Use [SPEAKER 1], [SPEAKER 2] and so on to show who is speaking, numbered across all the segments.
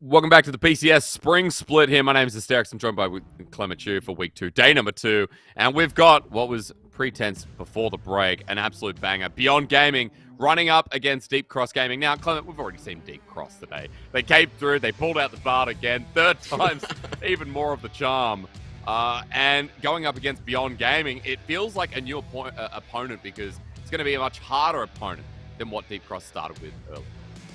[SPEAKER 1] Welcome back to the PCS Spring Split here. My name is Asterix. I'm joined by Clement Chu for week 2, day number 2. And we've got what was pretense before the break, an absolute banger. Beyond Gaming running up against Deep Cross Gaming. Now, Clement, we've already seen Deep Cross today. They came through, they pulled out the Bard again. Third time's even more of the charm. And going up against Beyond Gaming, it feels like a new opponent because it's going to be a much harder opponent than what Deep Cross started with earlier.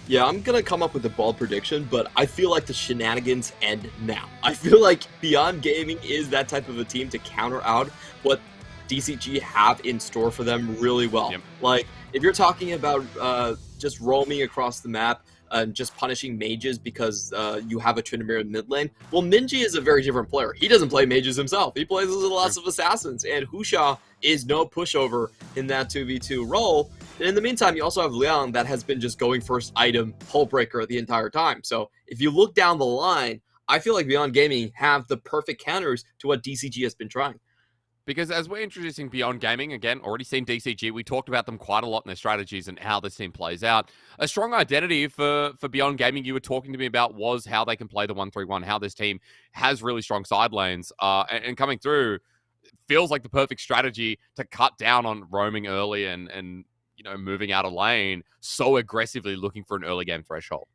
[SPEAKER 2] Yeah, I'm going to come up with a bold prediction, but I feel like the shenanigans end now. I feel like Beyond Gaming is that type of a team to counter out what DCG have in store for them really well.
[SPEAKER 1] Yep.
[SPEAKER 2] Like, if you're talking about just roaming across the map and just punishing mages because you have a Tryndamere in mid lane, well, Minji is a very different player. He doesn't play mages himself. He plays with lots of assassins, and Husha is no pushover in that 2v2 role. And in the meantime, you also have Liang that has been just going first item, hull breaker the entire time. So if you look down the line, I feel like Beyond Gaming have the perfect counters to what DCG has been trying.
[SPEAKER 1] Because as we're introducing Beyond Gaming, again, already seen DCG, we talked about them quite a lot in their strategies and how this team plays out. A strong identity for Beyond Gaming you were talking to me about was how they can play the 1-3-1, how this team has really strong side lanes. And coming through, feels like the perfect strategy to cut down on roaming early and moving out of lane so aggressively looking for an early game threshold.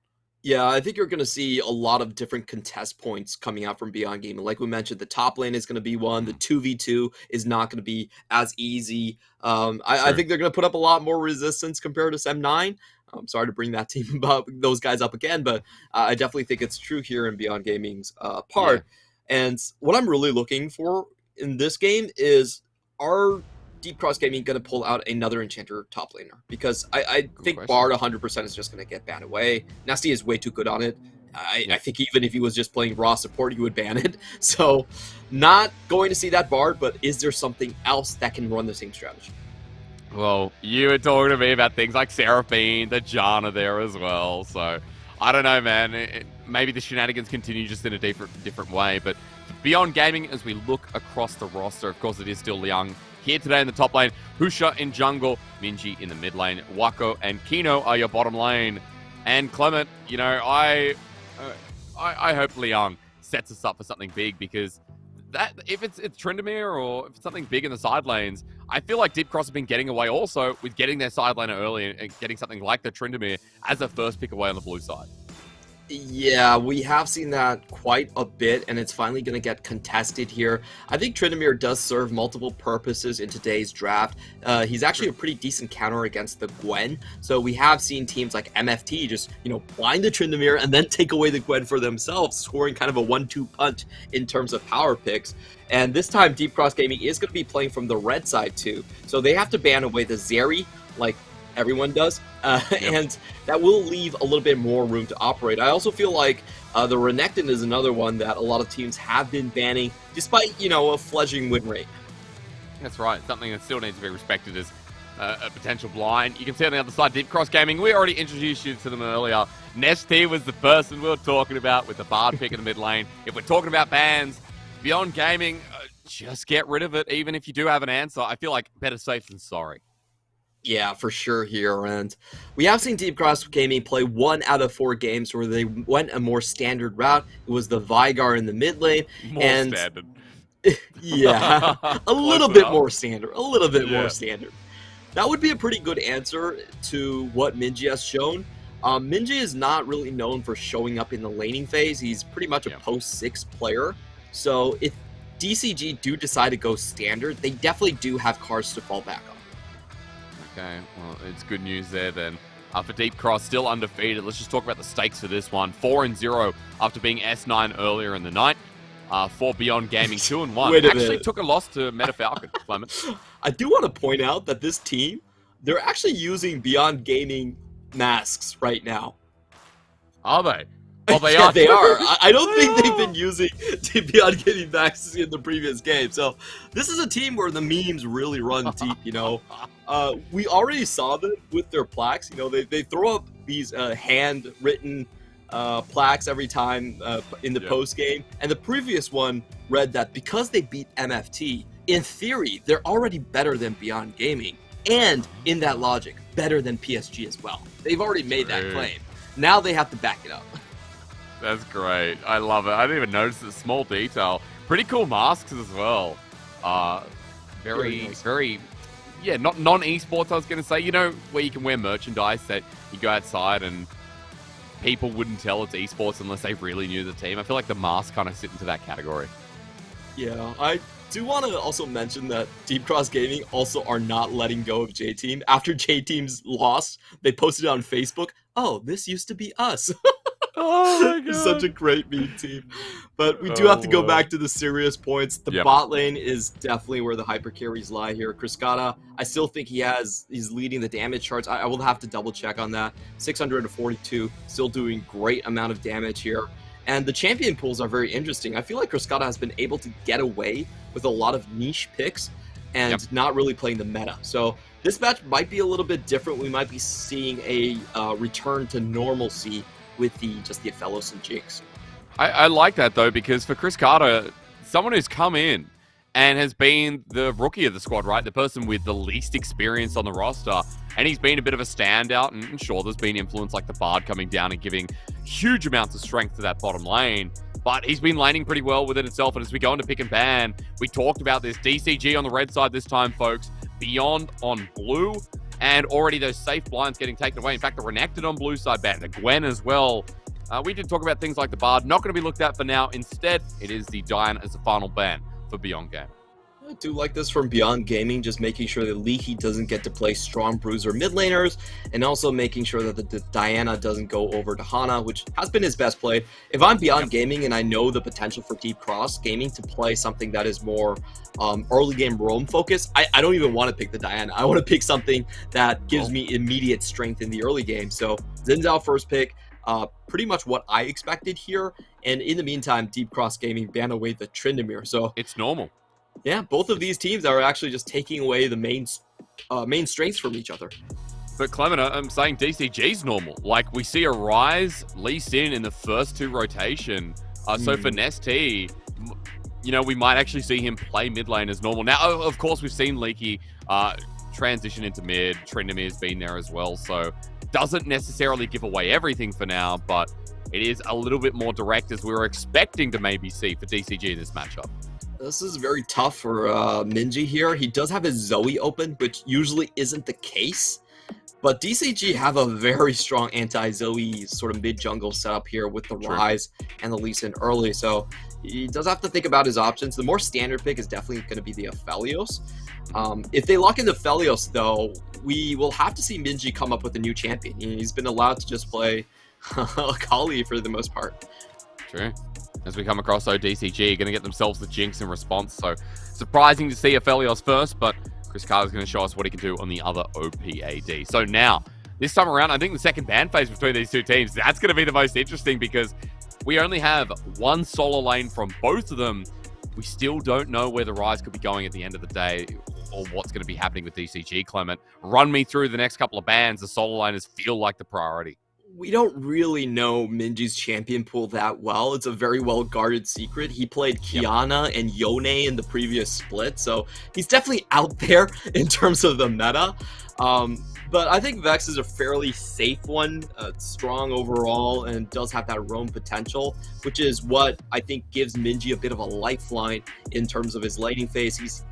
[SPEAKER 2] Yeah, I think you're going to see a lot of different contest points coming out from Beyond Gaming. Like we mentioned, the top lane is going to be one. The 2v2 is not going to be as easy. I think they're going to put up a lot more resistance compared to SM9. I'm sorry to bring that team about those guys up again, but I definitely think it's true here in Beyond Gaming's part. Yeah. And what I'm really looking for in this game is our Deep Cross Gaming going to pull out another Enchanter top laner, because I think Bard 100% is just going to get banned away. Nasty is way too good on it. I think even if he was just playing raw support, you would ban it. So not going to see that Bard, but is there something else that can run the same strategy?
[SPEAKER 1] Well, you were talking to me about things like Seraphine, the Janna there as well. So I don't know, man. Maybe the shenanigans continue just in a different way. But Beyond Gaming, as we look across the roster, of course, it is still Liang here today in the top lane, Husha in jungle, Minji in the mid lane, Wako and Kino are your bottom lane. And Clement, I hope Liang sets us up for something big, because that if it's Tryndamere or if it's something big in the side lanes, I feel like Deep Cross have been getting away also with getting their side laner early and getting something like the Tryndamere as a first pick away on the blue side.
[SPEAKER 2] Yeah, we have seen that quite a bit, and it's finally going to get contested here. I think Tryndamere does serve multiple purposes in today's draft. He's actually a pretty decent counter against the Gwen. So we have seen teams like MFT just, blind the Tryndamere and then take away the Gwen for themselves, scoring kind of a 1-2 punch in terms of power picks. And this time, Deep Cross Gaming is going to be playing from the red side too. So they have to ban away the Zeri, like everyone does, and that will leave a little bit more room to operate. I also feel like the Renekton is another one that a lot of teams have been banning, despite, a fledgling win rate.
[SPEAKER 1] That's right. Something that still needs to be respected as a potential blind. You can see on the other side, Deep Cross Gaming, we already introduced you to them earlier. Nesty was the person we were talking about with the Bard pick in the mid lane. If we're talking about bans, Beyond Gaming, just get rid of it, even if you do have an answer. I feel like better safe than sorry.
[SPEAKER 2] Yeah, for sure here. And we have seen Deep Cross Gaming play 1 out of 4 games where they went a more standard route. It was the Veigar in the mid lane.
[SPEAKER 1] More standard.
[SPEAKER 2] Yeah, a little bit more standard. A little bit more standard. That would be a pretty good answer to what Minji has shown. Minji is not really known for showing up in the laning phase. He's pretty much a post-6 player. So if DCG do decide to go standard, they definitely do have cards to fall back on.
[SPEAKER 1] Okay, well, it's good news there then. For Deep Cross, still undefeated. Let's just talk about the stakes for this one. 4-0 after being S9 earlier in the night. For Beyond Gaming, 2-1. Actually took a loss to Meta Falcon, Clement.
[SPEAKER 2] I do want to point out that this team, they're actually using Beyond Gaming masks right now.
[SPEAKER 1] Are they? Oh, they
[SPEAKER 2] yeah,
[SPEAKER 1] are.
[SPEAKER 2] They are. I don't think they've been using Beyond Gaming masks in the previous game. So this is a team where the memes really run deep, We already saw them with their plaques. They throw up these handwritten plaques every time in the post game. And the previous one read that because they beat MFT, in theory, they're already better than Beyond Gaming. And in that logic, better than PSG as well. They've already made that claim. Now they have to back it up.
[SPEAKER 1] That's great. I love it. I didn't even notice the small detail. Pretty cool masks as well. Very,
[SPEAKER 2] nice.
[SPEAKER 1] very, yeah, not non-esports, I was going to say. You know, where you can wear merchandise that you go outside and people wouldn't tell it's esports unless they really knew the team. I feel like the masks kind of sit into that category.
[SPEAKER 2] Yeah, I do want to also mention that Deep Cross Gaming also are not letting go of J-Team. After J-Team's loss, they posted on Facebook, "Oh, this used to be us."
[SPEAKER 1] Oh my god.
[SPEAKER 2] Such a great meme team. But we do have to go back to the serious points. The bot lane is definitely where the hyper carries lie here. Kriskata, I still think he's leading the damage charts. I will have to double check on that. 642, still doing great amount of damage here. And the champion pools are very interesting. I feel like Kriskata has been able to get away with a lot of niche picks and not really playing the meta. So this match might be a little bit different. We might be seeing a return to normalcy with the Aphelios and Jinx.
[SPEAKER 1] I like that, though, because for Chris Carter, someone who's come in and has been the rookie of the squad, right? The person with the least experience on the roster. And he's been a bit of a standout. And sure, there's been influence like the Bard coming down and giving huge amounts of strength to that bottom lane. But he's been laning pretty well within itself. And as we go into pick and ban, we talked about this. DCG on the red side this time, folks. Beyond on blue. And already those safe blinds getting taken away. In fact, the Renekton on blue side ban, the Gwen as well. We did talk about things like the Bard. Not going to be looked at for now. Instead, it is the Diana as the final ban for Beyond Game.
[SPEAKER 2] I do like this from Beyond Gaming, just making sure that Leaky doesn't get to play strong bruiser mid laners, and also making sure that the Diana doesn't go over to Hana, which has been his best play. If I'm Beyond Gaming and I know the potential for Deep Cross Gaming to play something that is more early game roam focus, I don't even want to pick the Diana. I want to pick something that gives me immediate strength in the early game. So Xin Zhao first pick, pretty much what I expected here. And in the meantime, Deep Cross Gaming ban away the Tryndamere. So
[SPEAKER 1] it's normal.
[SPEAKER 2] Yeah, both of these teams are actually just taking away the main strengths from each other.
[SPEAKER 1] But Clement, I'm saying DCG's normal. Like, we see a Rise, Lee Sin in the first two rotation. So for Nesty, you know, we might actually see him play mid lane as normal. Now, of course, we've seen Leaky transition into mid. Tryndamere's been there as well. So doesn't necessarily give away everything for now, but it is a little bit more direct as we were expecting to maybe see for DCG in this matchup.
[SPEAKER 2] This is very tough for Minji here. He does have his Zoe open, which usually isn't the case. But DCG have a very strong anti-Zoe sort of mid-jungle setup here with the Rise and the Lee Sin early. So he does have to think about his options. The more standard pick is definitely going to be the Aphelios. If they lock in the Aphelios, though, we will have to see Minji come up with a new champion. He's been allowed to just play Kali for the most part.
[SPEAKER 1] True. As we come across, though, DCG going to get themselves the Jinx in response. So surprising to see Aphelios first, but Chris Carter's going to show us what he can do on the other OPAD. So now, this time around, I think the second ban phase between these two teams, that's going to be the most interesting because we only have one solo lane from both of them. We still don't know where the Rise could be going at the end of the day or what's going to be happening with DCG, Clement. Run me through the next couple of bans. The solo laners feel like the priority.
[SPEAKER 2] We don't really know Minji's champion pool that well. It's a very well-guarded secret. He played Kiana and Yone in the previous split, so he's definitely out there in terms of the meta. But I think Vex is a fairly safe one, strong overall, and does have that roam potential, which is what I think gives Minji a bit of a lifeline in terms of his laning phase. He's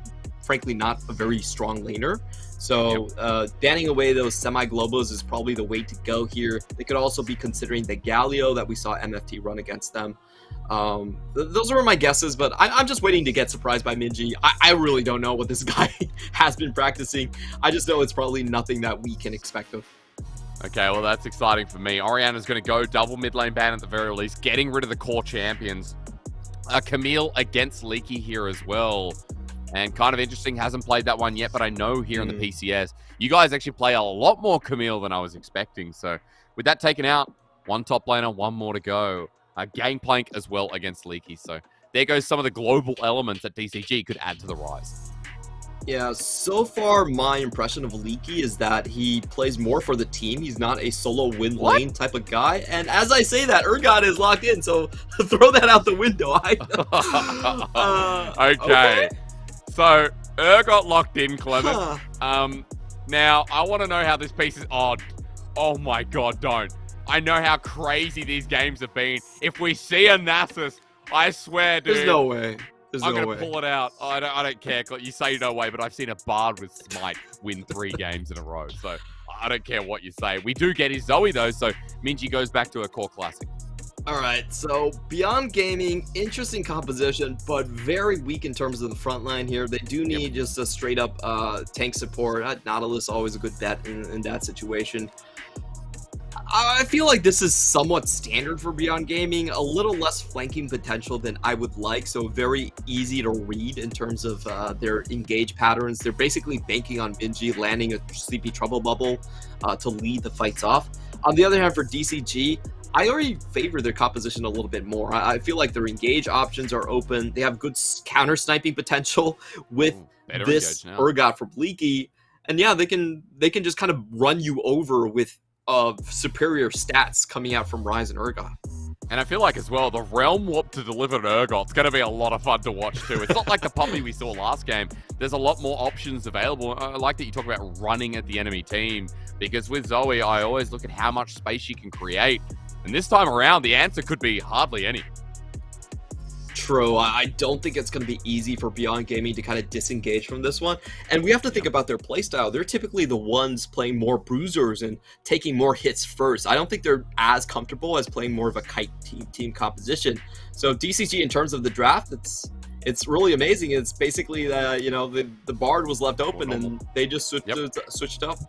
[SPEAKER 2] frankly not a very strong laner. So banning away those semi-globals is probably the way to go here. They could also be considering the Galio that we saw MFT run against them. Those were my guesses, but I'm just waiting to get surprised by Minji. I really don't know what this guy has been practicing. I just know it's probably nothing that we can expect of.
[SPEAKER 1] Okay, well, that's exciting for me. Oriana's going to go double mid lane ban at the very least, getting rid of the core champions. Camille against Leaky here as well. And kind of interesting, hasn't played that one yet, but I know here on the PCS, you guys actually play a lot more Camille than I was expecting. So with that taken out, one top laner, one more to go. Gangplank as well against Leaky. So there goes some of the global elements that DCG could add to the Rise.
[SPEAKER 2] Yeah, so far my impression of Leaky is that he plays more for the team. He's not a solo win lane type of guy. And as I say that, Urgot is locked in, so throw that out the window.
[SPEAKER 1] Okay. So, got locked in, Clement. Now, I want to know how this piece is... Oh my god, don't. I know how crazy these games have been. If we see a Nasus, I swear, dude.
[SPEAKER 2] There's no way.
[SPEAKER 1] I'm going to pull it out. I don't care. You say no way, but I've seen a Bard with Smite win 3 games in a row. So I don't care what you say. We do get his Zoe, though, so Minji goes back to a core classic.
[SPEAKER 2] All right, so Beyond Gaming, interesting composition, but very weak in terms of the front line here. They do need just a straight-up tank support. Nautilus, always a good bet in that situation. I feel like this is somewhat standard for Beyond Gaming, a little less flanking potential than I would like, so very easy to read in terms of their engage patterns. They're basically banking on Minji landing a Sleepy Trouble bubble to lead the fights off. On the other hand, for DCG, I already favor their composition a little bit more. I feel like their engage options are open. They have good counter sniping potential with this Urgot from Leaky, and yeah, they can just kind of run you over with superior stats coming out from Ryze and Urgot.
[SPEAKER 1] And I feel like as well, the Realm Warp to deliver an Urgot's going to be a lot of fun to watch too. It's not like the puppy we saw last game. There's a lot more options available. I like that you talk about running at the enemy team, because with Zoe, I always look at how much space she can create. And this time around, the answer could be hardly any.
[SPEAKER 2] True. I don't think it's going to be easy for Beyond Gaming to kind of disengage from this one. And we have to think about their playstyle. They're typically the ones playing more bruisers and taking more hits first. I don't think they're as comfortable as playing more of a kite team composition. So DCG, in terms of the draft, it's really amazing. It's basically the Bard was left open and they just switched up.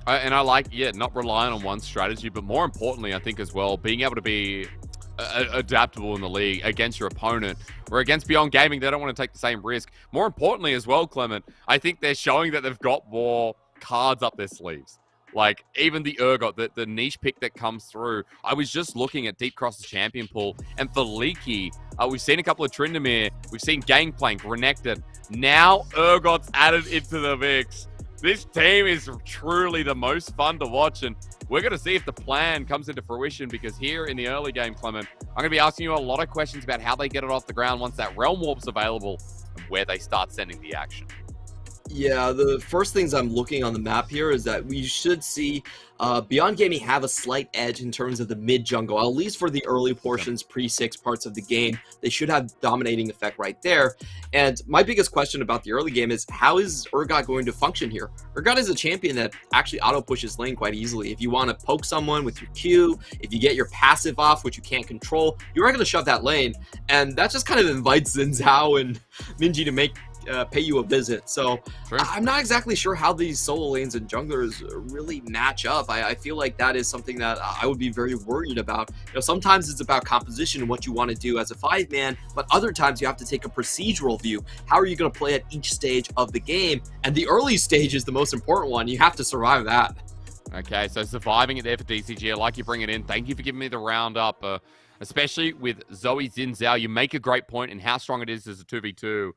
[SPEAKER 1] And I like, not relying on one strategy, but more importantly, I think as well, being able to be adaptable in the league against your opponent, or against Beyond Gaming, they don't want to take the same risk. More importantly as well, Clement, I think they're showing that they've got more cards up their sleeves. Like, even the Urgot, the niche pick that comes through. I was just looking at Deep Cross the champion pool, and for Leaky, we've seen a couple of Tryndamere, we've seen Gangplank, Renekton. Now Urgot's added into the mix. This team is truly the most fun to watch, and we're going to see if the plan comes into fruition, because here in the early game, Clement, I'm going to be asking you a lot of questions about how they get it off the ground once that Realm Warp's available and where they start sending the action.
[SPEAKER 2] Yeah, the first things I'm looking on the map here is that we should see Beyond Gaming have a slight edge in terms of the mid jungle, at least for the early portions, pre-6 parts of the game. They should have dominating effect right there. And my biggest question about the early game is, how is Urgot going to function here? Urgot is a champion that actually auto-pushes lane quite easily. If you want to poke someone with your Q, if you get your passive off, which you can't control, you're going to shove that lane. And that just kind of invites Xin Zhao and Minji to pay you a visit. So I'm not exactly sure how these solo lanes and junglers really match up. I feel like that is something that I would be very worried about. Sometimes it's about composition and what you want to do as a 5-man, but other times you have to take a procedural view. How are you going to play at each stage of the game? And the early stage is the most important one. You have to survive that.
[SPEAKER 1] Okay, so surviving it there for DCG. I like you bring it in. Thank you for giving me the roundup, especially with Zoe Xin Zhao. You make a great point in how strong it is as a 2v2.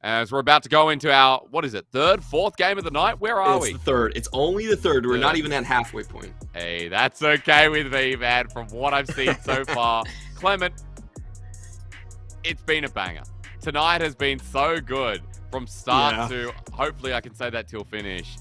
[SPEAKER 1] As we're about to go into our, what is it, third, fourth game of the night? Where are we?
[SPEAKER 2] It's the third. It's only the third. We're not even at halfway point.
[SPEAKER 1] Hey, that's okay with me, man, from what I've seen so far. Clement, it's been a banger. Tonight has been so good from start to, hopefully I can say that till finish.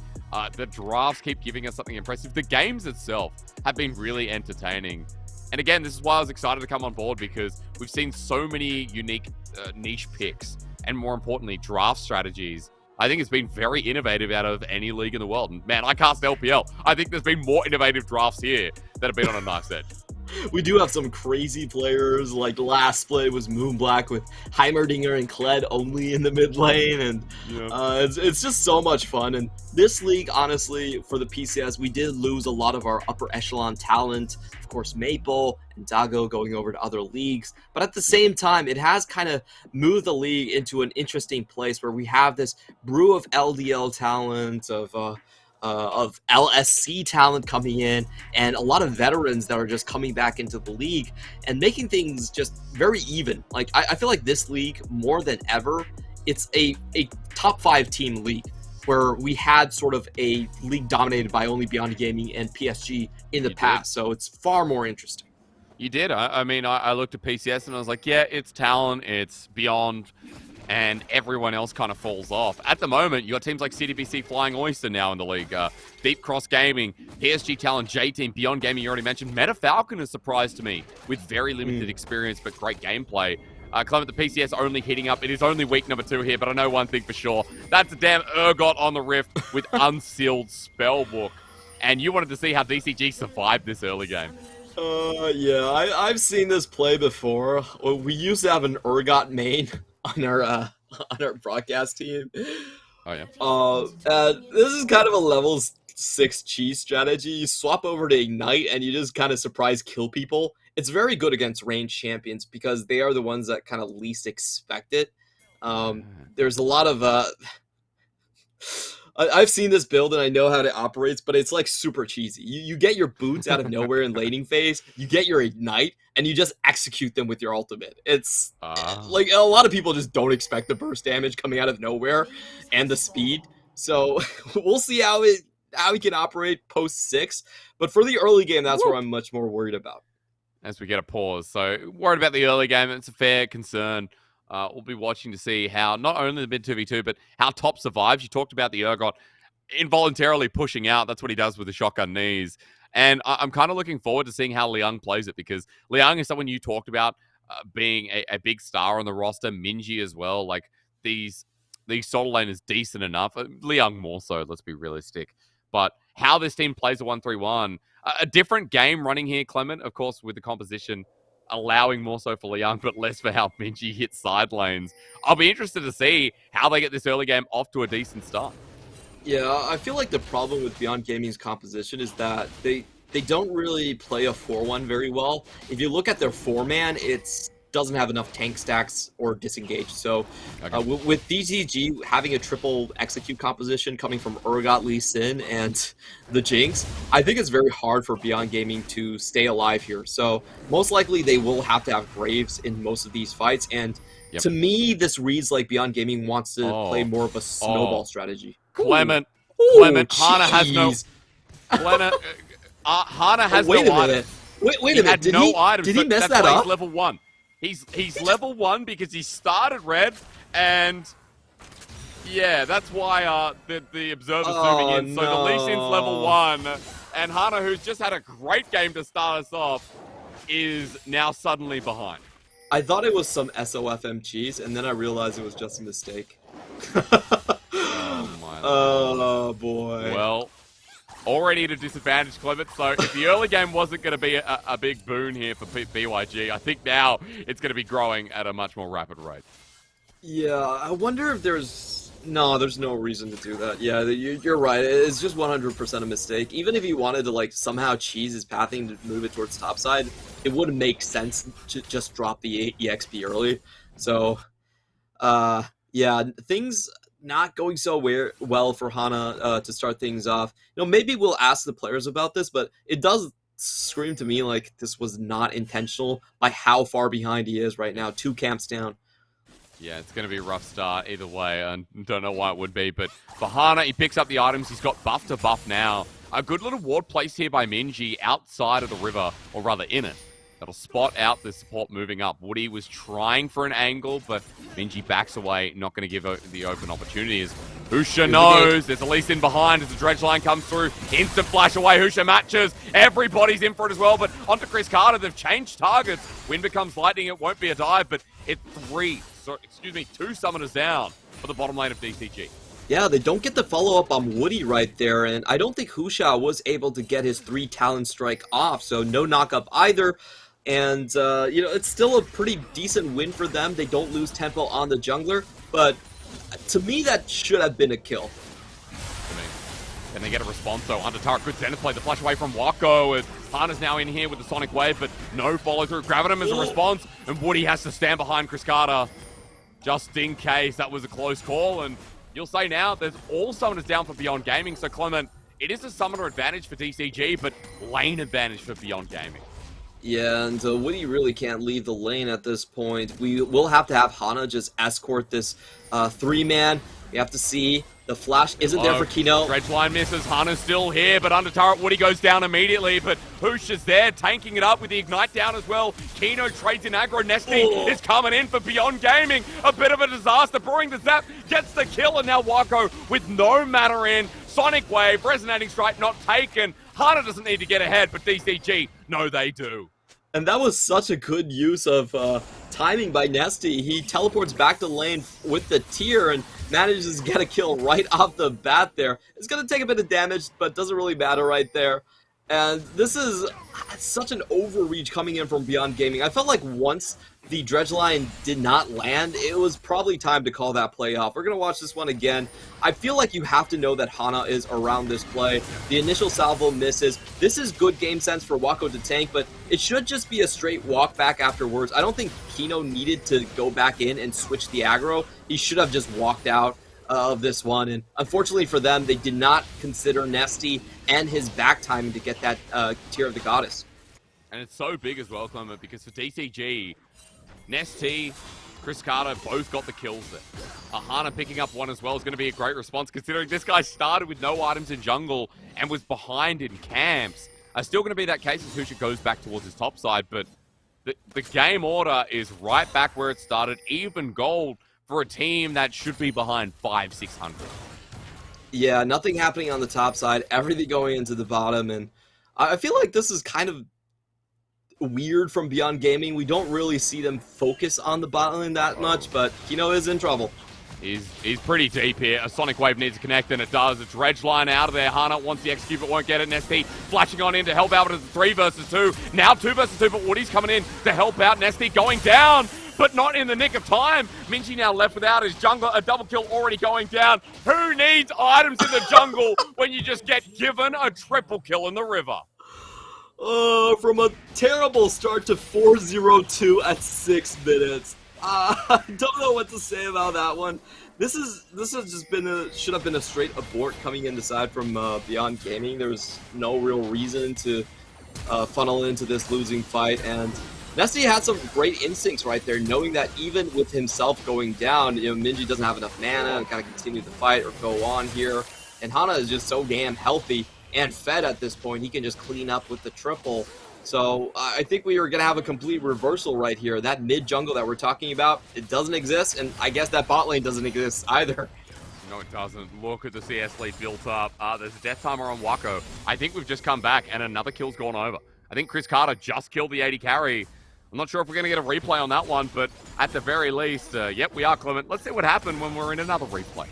[SPEAKER 1] The drafts keep giving us something impressive. The games itself have been really entertaining. And again, this is why I was excited to come on board, because we've seen so many unique niche picks. And more importantly, draft strategies. I think it's been very innovative out of any league in the world. And man, I cast LPL. I think there's been more innovative drafts here that have been on a nice edge.
[SPEAKER 2] We do have some crazy players, like last split was Moonblack with Heimerdinger and Kled only in the mid lane, and it's just so much fun. And this league, honestly, for the PCS, we did lose a lot of our upper echelon talent. Of course, Maple and Dago going over to other leagues, but at the same time, it has kind of moved the league into an interesting place where we have this brew of LDL talent, of LSC talent coming in, and a lot of veterans that are just coming back into the league and making things just very even. Like, I feel like this league, more than ever, it's a top 5 team league, where we had sort of a league dominated by only Beyond Gaming and PSG in the past. So it's far more interesting.
[SPEAKER 1] You did. I mean, I looked at PCS and I was like, yeah, it's talent, it's Beyond. and everyone else kind of falls off. At the moment, you got teams like CDBC Flying Oyster now in the league, Deep Cross Gaming, PSG Talent, J-Team, Beyond Gaming, you already mentioned. Meta Falcon has surprised to me with very limited experience but great gameplay. Clement, the PCS only hitting up. It is only week number 2 here, but I know one thing for sure. That's a damn Urgot on the Rift with Unsealed Spellbook. And you wanted to see how DCG survived this early game.
[SPEAKER 2] Yeah, I've seen this play before. We used to have an Urgot main on our broadcast team.
[SPEAKER 1] Oh, yeah.
[SPEAKER 2] This is kind of a level 6 cheese strategy. You swap over to Ignite, and you just kind of surprise kill people. It's very good against ranged champions because they are the ones that kind of least expect it. There's a lot of... I've seen this build and I know how it operates, but it's like super cheesy. You get your boots out of nowhere in laning phase, you get your Ignite, and you just execute them with your ultimate. It's like a lot of people just don't expect the burst damage coming out of nowhere and the speed. So we'll see how he can operate post 6. But for the early game, that's where I'm much more worried about.
[SPEAKER 1] As we get a pause. So worried about the early game. It's a fair concern. We'll be watching to see how not only the mid 2v2, but how top survives. You talked about the Urgot involuntarily pushing out. That's what he does with the shotgun knees. And I'm kind of looking forward to seeing how Liang plays it, because Liang is someone you talked about being a big star on the roster. Minji as well. Like these solo laners decent enough. Liang more so, let's be realistic. But how this team plays a 1-3-1, a different game running here, Clement, of course, with the composition allowing more so for Liang, but less for how Minji hits side lanes. I'll be interested to see how they get this early game off to a decent start.
[SPEAKER 2] Yeah, I feel like the problem with Beyond Gaming's composition is that they don't really play a 4-1 very well. If you look at their 4-man, it doesn't have enough tank stacks or disengage. So with DCG having a triple execute composition coming from Urgot, Lee Sin, and the Jinx, I think it's very hard for Beyond Gaming to stay alive here. So most likely they will have to have Graves in most of these fights. And to me, this reads like Beyond Gaming wants to play more of a snowball strategy.
[SPEAKER 1] Clement, Hana has no... Clement, Hana has no items.
[SPEAKER 2] Wait a minute, did he mess that up?
[SPEAKER 1] He's level 1. He's level 1 because he started red, and yeah, that's why the observer's zooming in. So the Lee Sin's level 1, and Hana, who's just had a great game to start us off, is now suddenly behind.
[SPEAKER 2] I thought it was some SOFM cheese, and then I realized it was just a mistake.
[SPEAKER 1] Oh my
[SPEAKER 2] Lord. Boy.
[SPEAKER 1] Well, already at a disadvantage, Clement. So if the early game wasn't going to be a big boon here for BYG, I think now it's going to be growing at a much more rapid rate.
[SPEAKER 2] Yeah, I wonder if there's no reason to do that. Yeah, you're right. It's just 100% a mistake. Even if he wanted to like somehow cheese his pathing to move it towards topside, it wouldn't make sense to just drop the EXP early. So, yeah, things not going so well for Hana to start things off. You know, maybe we'll ask the players about this, but it does scream to me like this was not intentional by how far behind he is right now. 2 camps down.
[SPEAKER 1] Yeah, it's going to be a rough start either way, and don't know why it would be. But for Hana, he picks up the items. He's got buff to buff now. A good little ward placed here by Minji outside of the river, or rather in it. That'll spot out the support moving up. Woody was trying for an angle, but Minji backs away, not going to give the open opportunities. Husha knows. There's a Lee Sin behind as the dredge line comes through. Instant flash away. Husha matches. Everybody's in for it as well, but onto Chris Carter. They've changed targets. Wind becomes lightning. It won't be a dive, but it's 2 summoners down for the bottom lane of DCG.
[SPEAKER 2] Yeah, they don't get the follow-up on Woody right there, and I don't think Husha was able to get his 3 Talon Strike off, so no knock-up either. And, you know, it's still a pretty decent win for them. They don't lose tempo on the jungler, but to me, that should have been a kill.
[SPEAKER 1] Then they get a response, though. Under Tarek, good Zenith play. The flash away from Wako as Hana's now in here with the Sonic Wave, but no follow-through. Grabbing him as a response, and Woody has to stand behind Chris Carter just in case that was a close call. And you'll say now, there's all summoners down for Beyond Gaming, so Clement, it is a summoner advantage for DCG, but lane advantage for Beyond Gaming.
[SPEAKER 2] Yeah, and Woody really can't leave the lane at this point. We will have to have Hana just escort this 3-man. We have to see The flash isn't there for Kino.
[SPEAKER 1] Dredgeline misses. Hana's still here, but under turret, Woody goes down immediately. But Hoosh is there, tanking it up with the Ignite down as well. Kino trades in aggro. Nesty is coming in for Beyond Gaming. A bit of a disaster. Brewing the Zap gets the kill, and now Wako with no mana in. Sonic Wave, Resonating Strike not taken. Hana doesn't need to get ahead, but DCG, no, they do.
[SPEAKER 2] And that was such a good use of timing by Nesty. He teleports back to lane with the tier and manages to get a kill right off the bat there. It's going to take a bit of damage, but doesn't really matter right there. And this is such an overreach coming in from Beyond Gaming. I felt like once the dredge line did not land, it was probably time to call that play off. We're going to watch this one again. I feel like you have to know that Hana is around this play. The initial salvo misses. This is good game sense for Wako to tank, but it should just be a straight walk back afterwards. I don't think Kino needed to go back in and switch the aggro. He should have just walked out of this one, and unfortunately for them, they did not consider Nesty and his back timing to get that tier of the goddess.
[SPEAKER 1] And it's so big as well, Clement, because for DCG, Nesty, Chris Carter both got the kills there. Hana picking up one as well is going to be a great response, considering this guy started with no items in jungle and was behind in camps. Still going to be that case as Husha goes back towards his top side, but the game order is right back where it started, even gold for a team that should be behind 500-600.
[SPEAKER 2] Yeah, nothing happening on the top side, everything going into the bottom, and I feel like this is kind of weird from Beyond Gaming. We don't really see them focus on the bottom lane that much, but Kino is in trouble.
[SPEAKER 1] He's pretty deep here. A Sonic Wave needs to connect, and it does. A Dredge line out of there. Hana wants the execute, but won't get it. Nesty flashing on in to help out, but it's 3 versus 2. Now 2 versus 2, but Woody's coming in to help out. Nesty going down, but not in the nick of time. Minji now left without his jungle. A double kill already going down. Who needs items in the jungle when you just get given a triple kill in the river?
[SPEAKER 2] From a terrible start to 4-0-2 at 6 minutes. I don't know what to say about that one. This has just been should have been a straight abort coming in the side from Beyond Gaming. There was no real reason to funnel into this losing fight, and Nesty had some great instincts right there, knowing that even with himself going down, Minji doesn't have enough mana to kind of continue the fight or go on here, and Hana is just so damn healthy and fed at this point. He can just clean up with the triple. So I think we are going to have a complete reversal right here. That mid jungle that we're talking about, it doesn't exist, and I guess that bot lane doesn't exist either.
[SPEAKER 1] No, it doesn't. Look at the CS lead built up. There's a death timer on Wako. I think we've just come back, and another kill's gone over. I think Chris Carter just killed the 80 carry. I'm not sure if we're going to get a replay on that one, but at the very least, yep, we are, Clement. Let's see what happened when we're in another replay.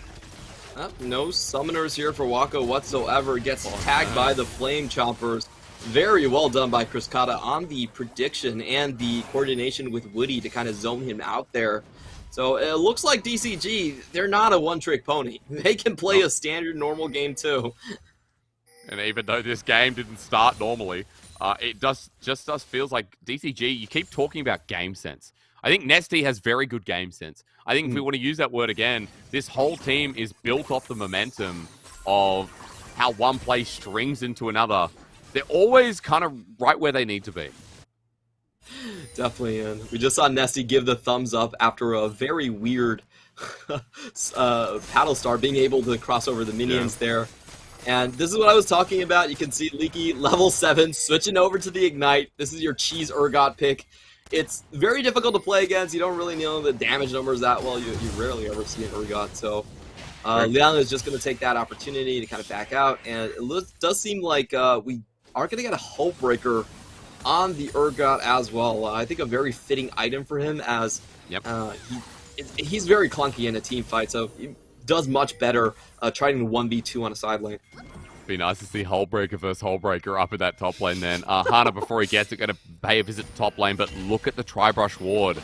[SPEAKER 2] No summoners here for Wako whatsoever. Gets tagged by the Flame Chompers. Very well done by Chris Kata on the prediction and the coordination with Woody to kind of zone him out there. So it looks like DCG, they're not a one-trick pony. They can play a standard normal game too.
[SPEAKER 1] And even though this game didn't start normally, it just feels like DCG, you keep talking about game sense. I think Nesty has very good game sense. I think if we want to use that word again, this whole team is built off the momentum of how one play strings into another. They're always kind of right where they need to be.
[SPEAKER 2] Definitely, and we just saw Nesty give the thumbs up after a very weird paddle star being able to cross over the minions there. And this is what I was talking about. You can see Leaky level 7 switching over to the Ignite. This is your cheese Urgot pick. It's very difficult to play against. You don't really know the damage numbers that well. You rarely ever see an Urgot, so Leon is just going to take that opportunity to kind of back out. And it does seem like we are going to get a Hull Breaker on the Urgot as well. I think a very fitting item for him, as he's very clunky in a team fight, so he does much better trying to 1v2 on a side lane.
[SPEAKER 1] Be nice to see Hullbreaker versus Hullbreaker up in that top lane then. Hana, before he gets it, going to pay a visit to top lane, but look at the Tri-Brush Ward.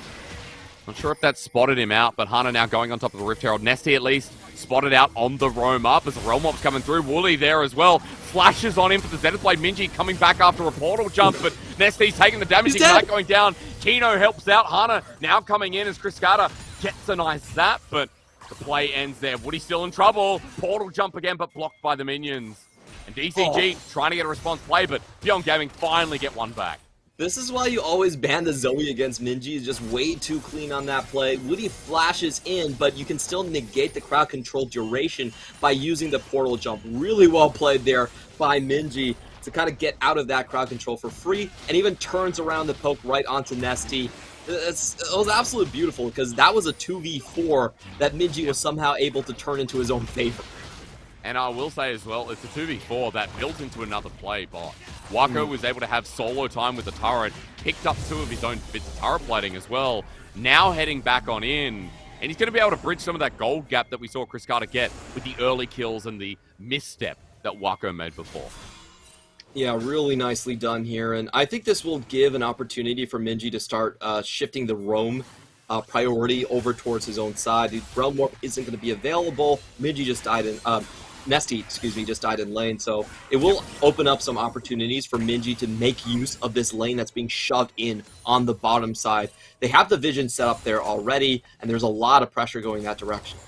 [SPEAKER 1] Not sure if that spotted him out, but Hana now going on top of the Rift Herald. Nesty at least spotted out on the roam up as the Realm Mob's coming through. Wooly there as well. Flashes on him for the Zenith Blade. Minji coming back after a portal jump, but Nesty's taking the damage. Ignite going down. Kino helps out. Hana now coming in as Kriskata gets a nice zap, but the play ends there. Woody's still in trouble. Portal jump again, but blocked by the minions. And DCG trying to get a response play, but Beyond Gaming finally get one back.
[SPEAKER 2] This is why you always ban the Zoe against Minji. He's just way too clean on that play. Woody flashes in, but you can still negate the crowd control duration by using the portal jump. Really well played there by Minji to kind of get out of that crowd control for free, and even turns around the poke right onto Nesty. It was absolutely beautiful because that was a 2v4 that Minji was somehow able to turn into his own favor.
[SPEAKER 1] And I will say as well, it's a 2v4 that built into another play, but Wako was able to have solo time with the turret, picked up 2 of his own bits of turret plating as well, now heading back on in, and he's going to be able to bridge some of that gold gap that we saw Chris Carter get with the early kills and the misstep that Wako made before.
[SPEAKER 2] Yeah, really nicely done here, and I think this will give an opportunity for Minji to start shifting the roam priority over towards his own side. The Realm Warp isn't going to be available. Minji just died in... Nesty, excuse me, just died in lane, so it will open up some opportunities for Minji to make use of this lane that's being shoved in on the bottom side. They have the vision set up there already, and there's a lot of pressure going that direction.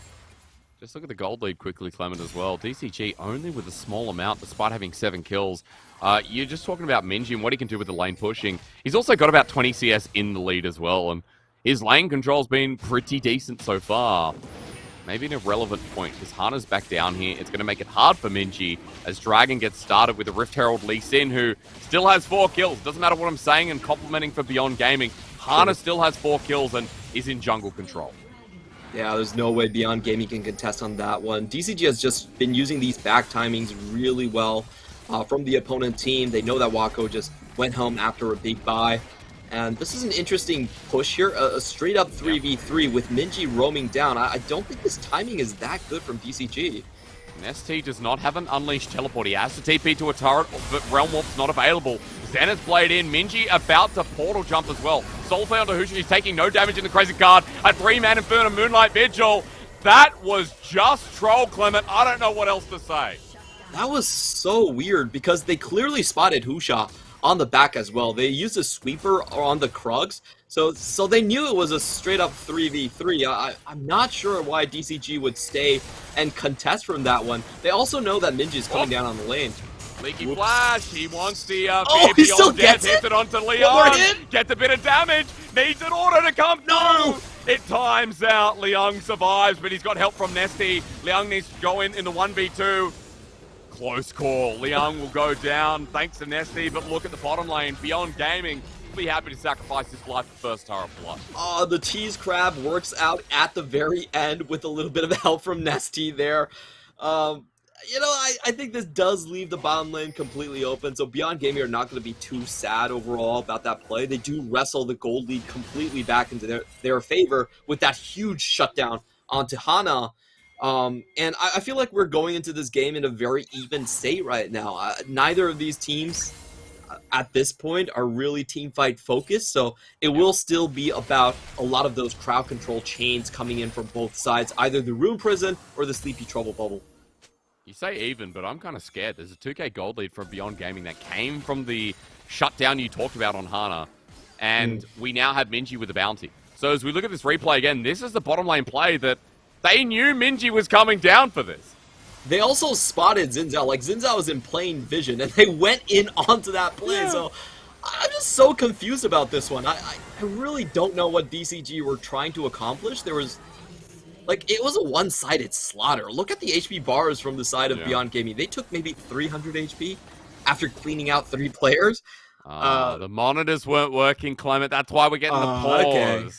[SPEAKER 1] Just look at the gold lead quickly, Clement, as well. DCG only with a small amount, despite having 7 kills. You're just talking about Minji and what he can do with the lane pushing. He's also got about 20 CS in the lead as well, and his lane control's been pretty decent so far. Maybe an irrelevant point, because Hana's back down here. It's going to make it hard for Minji as Dragon gets started with a Rift Herald Lee Sin, who still has 4 kills. Doesn't matter what I'm saying and complimenting for Beyond Gaming. Hana still has 4 kills and is in jungle control.
[SPEAKER 2] Yeah, there's no way Beyond Gaming can contest on that one. DCG has just been using these back timings really well from the opponent team. They know that Wako just went home after a big buy. And this is an interesting push here, a straight-up 3v3 with Minji roaming down. I don't think this timing is that good from DCG.
[SPEAKER 1] ST does not have an unleashed teleport. He has to TP to a turret, but Realm Warp's not available. Zen has played in. Minji about to portal jump as well. Soulflare onto Hushin. He's taking no damage in the Crazy Guard. A 3-man Inferno Moonlight Vigil. That was just troll, Clement. I don't know what else to say.
[SPEAKER 2] That was so weird because they clearly spotted Husha on the back as well. They used a sweeper on the Krugs, so they knew it was a straight-up 3v3. I'm not sure why DCG would stay and contest from that one. They also know that Minji is coming down on the lane.
[SPEAKER 1] Leaky Flash, he wants the
[SPEAKER 2] he still gets
[SPEAKER 1] hits it onto Leon, gets a bit of damage, needs an order to come through. It times out, Leon survives, but he's got help from Nesty. Leon needs to go in the 1v2. Close call. Liang will go down thanks to Nesty, but look at the bottom lane. Beyond Gaming will be happy to sacrifice his life for first turret flush.
[SPEAKER 2] Oh, the cheese crab works out at the very end with a little bit of help from Nesty there. You know, I think this does leave the bottom lane completely open, so Beyond Gaming are not going to be too sad overall about that play. They do wrestle the gold lead completely back into their favor with that huge shutdown onto Hana. And I feel like we're going into this game in a very even state right now. Neither of these teams at this point are really team fight focused, so it will still be about a lot of those crowd control chains coming in from both sides, either the Rune Prison or the Sleepy Trouble Bubble.
[SPEAKER 1] You say even, but I'm kind of scared. There's a 2k gold lead from Beyond Gaming that came from the shutdown you talked about on Hana, and we now have Minji with a bounty. So as we look at this replay again, this is the bottom lane play that they knew Minji was coming down for this.
[SPEAKER 2] They also spotted Xin Zhao. Like, Xin Zhao was in plain vision, and they went in onto that play. So I'm just so confused about this one. I really don't know what DCG were trying to accomplish. There was, like, it was a one-sided slaughter. Look at the HP bars from the side of Beyond Gaming. They took maybe 300 HP after cleaning out 3 players.
[SPEAKER 1] The monitors weren't working, Clement. That's why we're getting the pause.
[SPEAKER 2] Okay.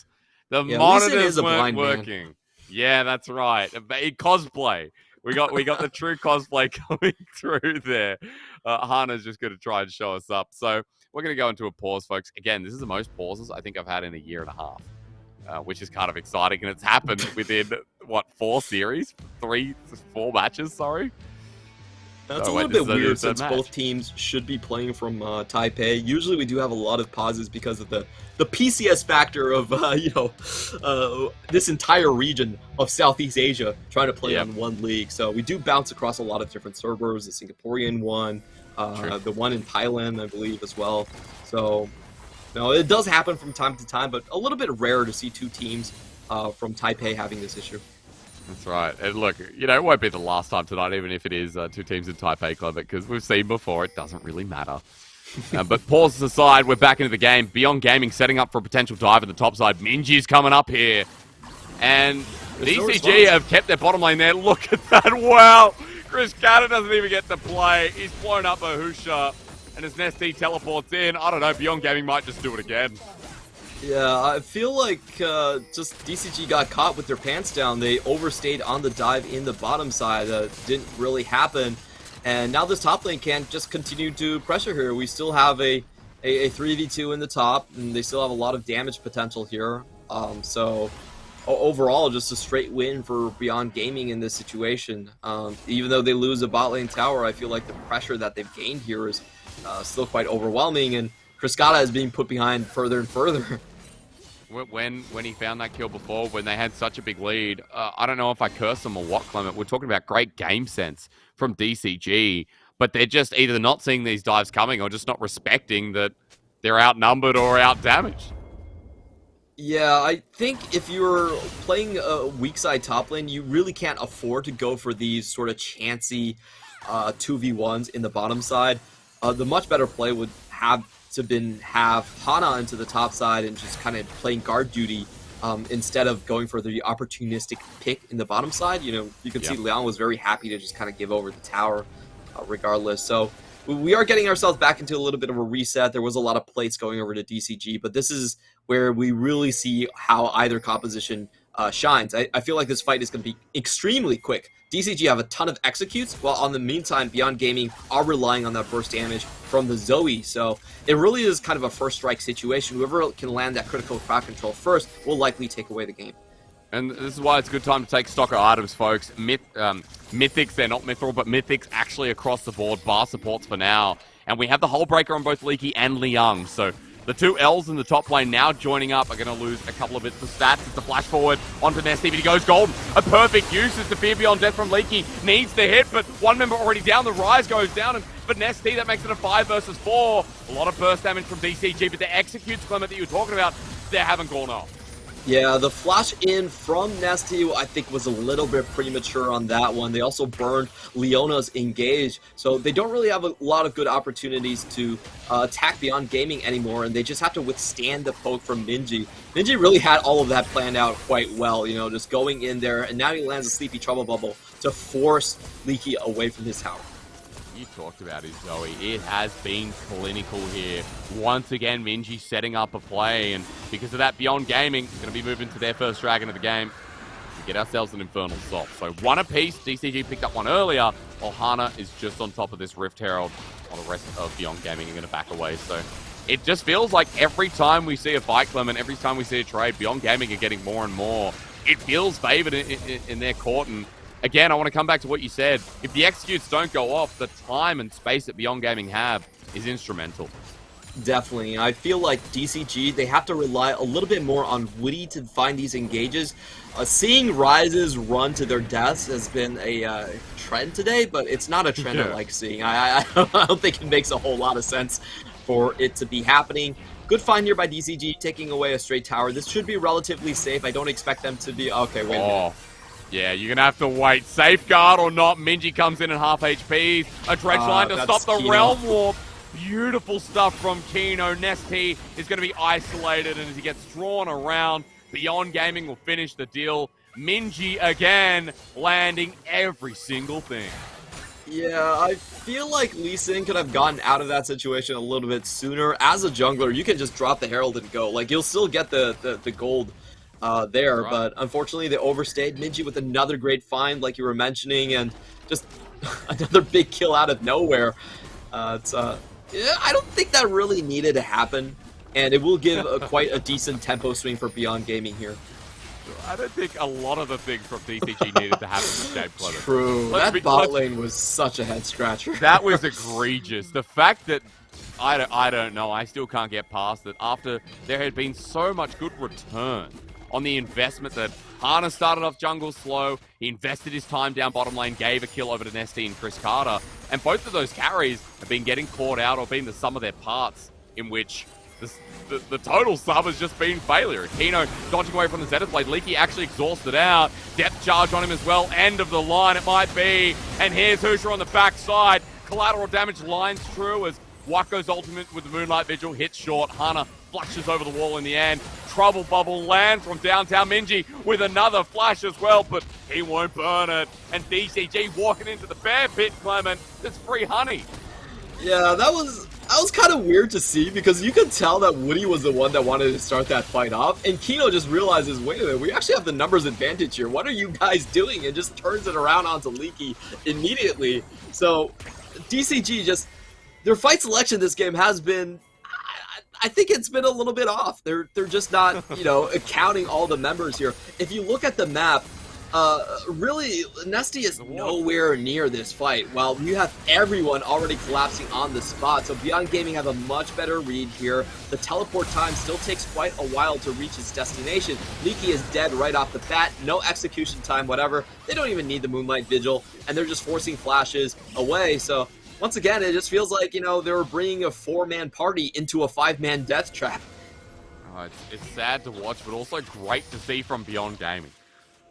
[SPEAKER 1] The monitors weren't working. Yeah, that's right. Cosplay. We got the true cosplay coming through there. Hana's just going to try and show us up. So we're going to go into a pause, folks. Again, this is the most pauses I think I've had in a year and a half, which is kind of exciting. And it's happened within, 4 series? 4 matches, sorry?
[SPEAKER 2] That's a little bit weird since both teams should be playing from Taipei. Usually we do have a lot of pauses because of the PCS factor of, this entire region of Southeast Asia trying to play on one league. So we do bounce across a lot of different servers, the Singaporean one, the one in Thailand, I believe, as well. So, no, it does happen from time to time, but a little bit rare to see 2 teams from Taipei having this issue.
[SPEAKER 1] That's right. And look, it won't be the last time tonight, even if it is 2 teams in Taipei Club, because we've seen before, it doesn't really matter. But pauses aside, we're back into the game. Beyond Gaming setting up for a potential dive in the top side. Minji's coming up here. And DCG have kept their bottom lane there. Look at that. Wow. Chris Carter doesn't even get to play. He's blown up a Husha. And as Nesty teleports in, I don't know, Beyond Gaming might just do it again.
[SPEAKER 2] Yeah, I feel like just DCG got caught with their pants down. They overstayed on the dive in the bottom side. Didn't really happen. And now this top lane can't just continue to pressure here. We still have a 3v2 in the top, and they still have a lot of damage potential here. So overall, just a straight win for Beyond Gaming in this situation. Even though they lose a bot lane tower, I feel like the pressure that they've gained here is still quite overwhelming, and Criscata is being put behind further and further.
[SPEAKER 1] When he found that kill before, when they had such a big lead, I don't know if I curse them or what, Clement. We're talking about great game sense from DCG, but they're just either not seeing these dives coming or just not respecting that they're outnumbered or out-damaged.
[SPEAKER 2] Yeah, I think if you're playing a weak side top lane, you really can't afford to go for these sort of chancy 2v1s in the bottom side. The much better play would have Hana into the top side and just kind of playing guard duty instead of going for the opportunistic pick in the bottom side. You know, you can see Leon was very happy to just kind of give over the tower regardless. So we are getting ourselves back into a little bit of a reset. There was a lot of plates going over to DCG, but this is where we really see how either composition shines. I feel like this fight is going to be extremely quick. DCG have a ton of executes, while on the meantime, Beyond Gaming are relying on that burst damage from the Zoe. So it really is kind of a first strike situation. Whoever can land that critical crowd control first will likely take away the game.
[SPEAKER 1] And this is why it's a good time to take stock of items, folks. Mythics, they're not mithril, but Mythics actually across the board. Bar supports for now. And we have the Hull Breaker on both Leaky and Liang. So the two L's in the top lane now joining up are going to lose a couple of bits of stats. It's a flash forward onto Nesty, but he goes golden. A perfect use as the Fear Beyond Death from Leaky needs the hit, but one member already down. The Rise goes down, and for Nesty, that makes it a 5 versus 4. A lot of burst damage from DCG, but the executes, Clement, that you were talking about, they haven't gone off.
[SPEAKER 2] Yeah, the flash in from Nesty, I think, was a little bit premature on that one. They also burned Leona's engage, so they don't really have a lot of good opportunities to attack Beyond Gaming anymore, and they just have to withstand the poke from Minji. Minji really had all of that planned out quite well, you know, just going in there, and now he lands a Sleepy Trouble Bubble to force Leaky away from his tower.
[SPEAKER 1] You talked about his Zoe. It has been clinical here. Once again, Minji setting up a play, and because of that, Beyond Gaming is going to be moving to their first dragon of the game. We get ourselves an Infernal Assault. So one apiece. DCG picked up one earlier, while Hana is just on top of this Rift Herald, while the rest of Beyond Gaming are going to back away. So it just feels like every time we see a fight, Clement, every time we see a trade, Beyond Gaming are getting more and more. It feels favored in their court, and again, I want to come back to what you said. If the executes don't go off, the time and space that Beyond Gaming have is instrumental.
[SPEAKER 2] Definitely. I feel like DCG, they have to rely a little bit more on Woody to find these engages. Seeing Rises run to their deaths has been a trend today, but it's not a trend I like seeing. I don't think it makes a whole lot of sense for it to be happening. Good find here by DCG, taking away a straight tower. This should be relatively safe. I don't expect them to be... Okay, wait a minute.
[SPEAKER 1] Yeah, you're going to have to wait. Safeguard or not, Minji comes in at half HP. A dredge line to stop the Realm Warp. Beautiful stuff from Kino. Nesty is going to be isolated, and as he gets drawn around, Beyond Gaming will finish the deal. Minji again landing every single thing.
[SPEAKER 2] Yeah, I feel like Lee Sin could have gotten out of that situation a little bit sooner. As a jungler, you can just drop the Herald and go. Like, you'll still get the gold there, right. But unfortunately they overstayed. Minji with another great find, like you were mentioning, and just another big kill out of nowhere. Yeah, I don't think that really needed to happen, and it will give quite a decent tempo swing for Beyond Gaming here.
[SPEAKER 1] I don't think a lot of the things from DCG needed to happen in this game, Clement.
[SPEAKER 2] True. That bot lane was such a head-scratcher.
[SPEAKER 1] That was egregious. The fact that, I don't know, I still can't get past it. After there had been so much good return on the investment that Hana started off jungle slow, he invested his time down bottom lane, gave a kill over to Nesty and Chris Carter, and both of those carries have been getting caught out or been the sum of their parts, in which the total sum has just been failure. Kino dodging away from the Zenith Blade. Leaky actually exhausted out. Depth charge on him as well. End of the line it might be. And here's Husha on the backside. Collateral damage lines true as Wako's ultimate with the Moonlight Vigil hits short. Hana flashes over the wall in the end. Trouble Bubble lands from downtown Minji with another flash as well, but he won't burn it. And DCG walking into the bear pit, Clement. That's free honey.
[SPEAKER 2] Yeah, that was kind of weird to see because you could tell that Woody was the one that wanted to start that fight off, and Kino just realizes, wait a minute, we actually have the numbers advantage here. What are you guys doing? And just turns it around onto Leaky immediately. So DCG just, their fight selection this game has been, I think it's been a little bit off. They're just not, you know, accounting all the members here. If you look at the map, really, Nesty is nowhere near this fight. While you have everyone already collapsing on the spot, so Beyond Gaming have a much better read here. The teleport time still takes quite a while to reach its destination. Leaky is dead right off the bat, no execution time, whatever. They don't even need the Moonlight Vigil, and they're just forcing flashes away, so once again, it just feels like, you know, they were bringing a 4-man party into a 5-man death trap.
[SPEAKER 1] Oh, it's sad to watch, but also great to see from Beyond Gaming.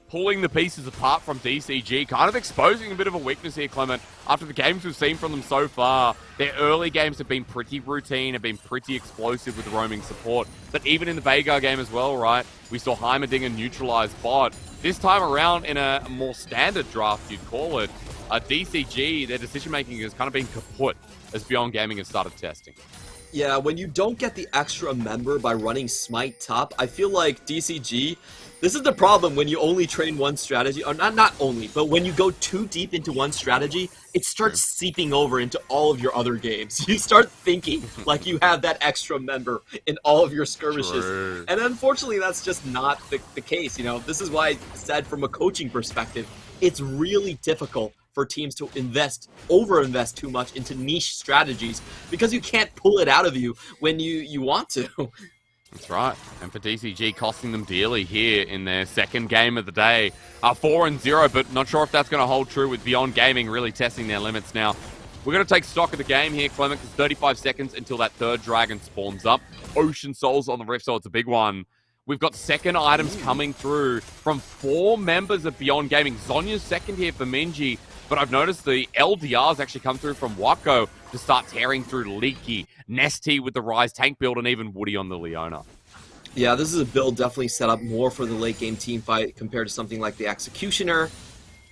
[SPEAKER 1] Pulling the pieces apart from DCG, kind of exposing a bit of a weakness here, Clement. After the games we've seen from them so far, their early games have been pretty routine, have been pretty explosive with the roaming support. But even in the Veigar game as well, right, we saw Heimerdinger neutralize bot. This time around, in a more standard draft, you'd call it, DCG, their decision-making has kind of been kaput as Beyond Gaming has started testing.
[SPEAKER 2] Yeah, when you don't get the extra member by running Smite top, I feel like DCG, this is the problem when you only train one strategy, or not only, but when you go too deep into one strategy, it starts seeping over into all of your other games. You start thinking like you have that extra member in all of your skirmishes.
[SPEAKER 1] True.
[SPEAKER 2] And unfortunately, that's just not the case. You know, this is why I said from a coaching perspective, it's really difficult for teams to over-invest too much into niche strategies because you can't pull it out of you when you want to.
[SPEAKER 1] That's right. And for DCG, costing them dearly here in their second game of the day. 4-0, but not sure if that's going to hold true with Beyond Gaming really testing their limits now. We're going to take stock of the game here, Clement, because 35 seconds until that third dragon spawns up. Ocean Souls on the Rift, so it's a big one. We've got second items coming through from 4 members of Beyond Gaming. Zonya's second here for Minji, but I've noticed the LDRs actually come through from Wako to start tearing through Leaky, Nesty with the Rise tank build, and even Woody on the Leona.
[SPEAKER 2] Yeah, this is a build definitely set up more for the late game team fight compared to something like the Executioner.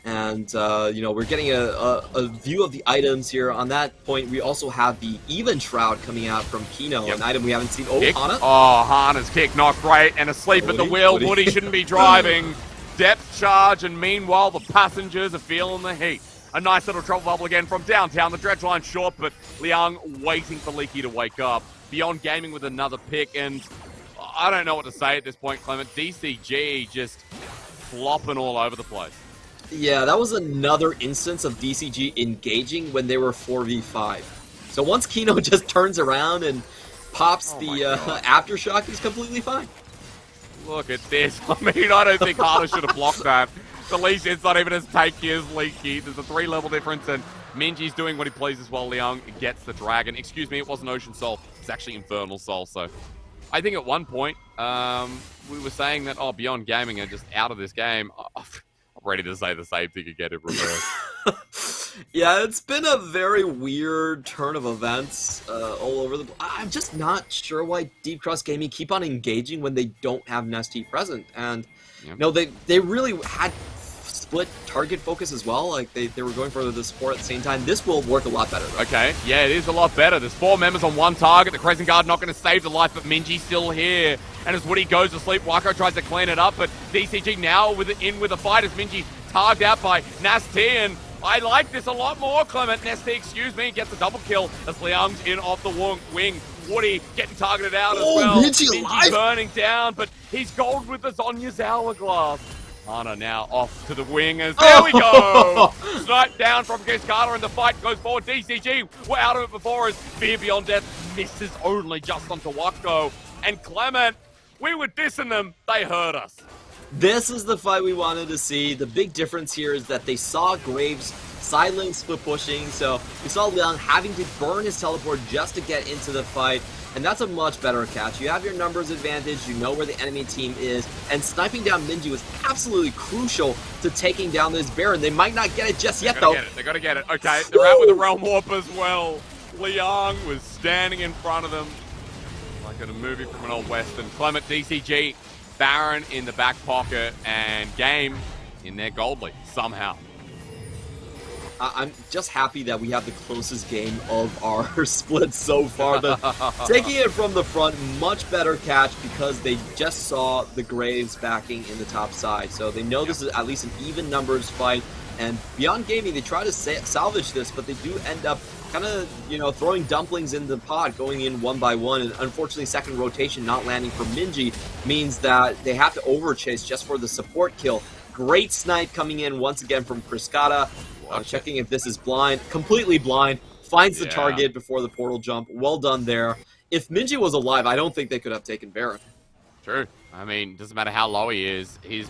[SPEAKER 2] And, you know, we're getting a view of the items here. On that point, we also have the Even Shroud coming out from Kino, an item we haven't seen. Oh,
[SPEAKER 1] Kick.
[SPEAKER 2] Hana?
[SPEAKER 1] Oh, Hana's kick, not great, and asleep at the wheel. Woody shouldn't be driving. Depth charge, and meanwhile, the passengers are feeling the heat. A nice little trouble bubble again from downtown. The dredge line short, but Liang waiting for Leaky to wake up. Beyond Gaming with another pick, and I don't know what to say at this point, Clement. DCG just flopping all over the place.
[SPEAKER 2] Yeah, that was another instance of DCG engaging when they were 4v5. So once Kino just turns around and pops the Aftershock, he's completely fine.
[SPEAKER 1] Look at this. I mean, I don't think Hana should have blocked that. The least it's not even as tanky as Leaky. There's a 3-level difference, and Minji's doing what he pleases while Liang gets the dragon. Excuse me, it wasn't Ocean Soul. It's actually Infernal Soul, so I think at one point, we were saying that, Beyond Gaming are just out of this game. I'm ready to say the same thing again in reverse.
[SPEAKER 2] Yeah, it's been a very weird turn of events all over the... I'm just not sure why Deep Cross Gaming keep on engaging when they don't have Nesty present. And, you know, they really had split target focus as well. Like, they were going for the support at the same time. This will work a lot better, though.
[SPEAKER 1] Okay, yeah, it is a lot better. There's 4 members on one target. The Crescent Guard not going to save the life, but Minji's still here. And as Woody goes to sleep, Wako tries to clean it up, but DCG now with a fight as Minji tagged out by Nasty, and I like this a lot more, Clement. Nesty, excuse me, gets a double kill as Liang's in off the wing. Woody getting targeted out as well. Minji burning down, but he's gold with the Zonya's Hourglass. Hana now off to the wingers. There we go! Snipe down from Cascada, and the fight goes forward. DCG, we're out of it before us. Fear Beyond Death misses only just onto Wako. And Clement, we were dissing them. They hurt us.
[SPEAKER 2] This is the fight we wanted to see. The big difference here is that they saw Graves side lane split pushing, so we saw Liang having to burn his teleport just to get into the fight, and that's a much better catch. You have your numbers advantage, you know where the enemy team is, and sniping down Minji was absolutely crucial to taking down this Baron. They might not get it just yet, though.
[SPEAKER 1] They gotta get it. Okay, they're out with the Realm Warp as well. Liang was standing in front of them like in a movie from an old western. Clement, DCG, Baron in the back pocket, and Game in their gold lead somehow.
[SPEAKER 2] I'm just happy that we have the closest game of our split so far. But taking it from the front, much better catch because they just saw the Graves backing in the top side. So they know this is at least an even numbers fight. And Beyond Gaming, they try to salvage this, but they do end up kind of, throwing dumplings in the pot, going in one by one. And unfortunately, second rotation not landing for Minji means that they have to overchase just for the support kill. Great snipe coming in once again from Kriskata. Checking if this is blind. Completely blind. Finds the target before the portal jump. Well done there. If Minji was alive, I don't think they could have taken Baron.
[SPEAKER 1] True. I mean, doesn't matter how low he is. His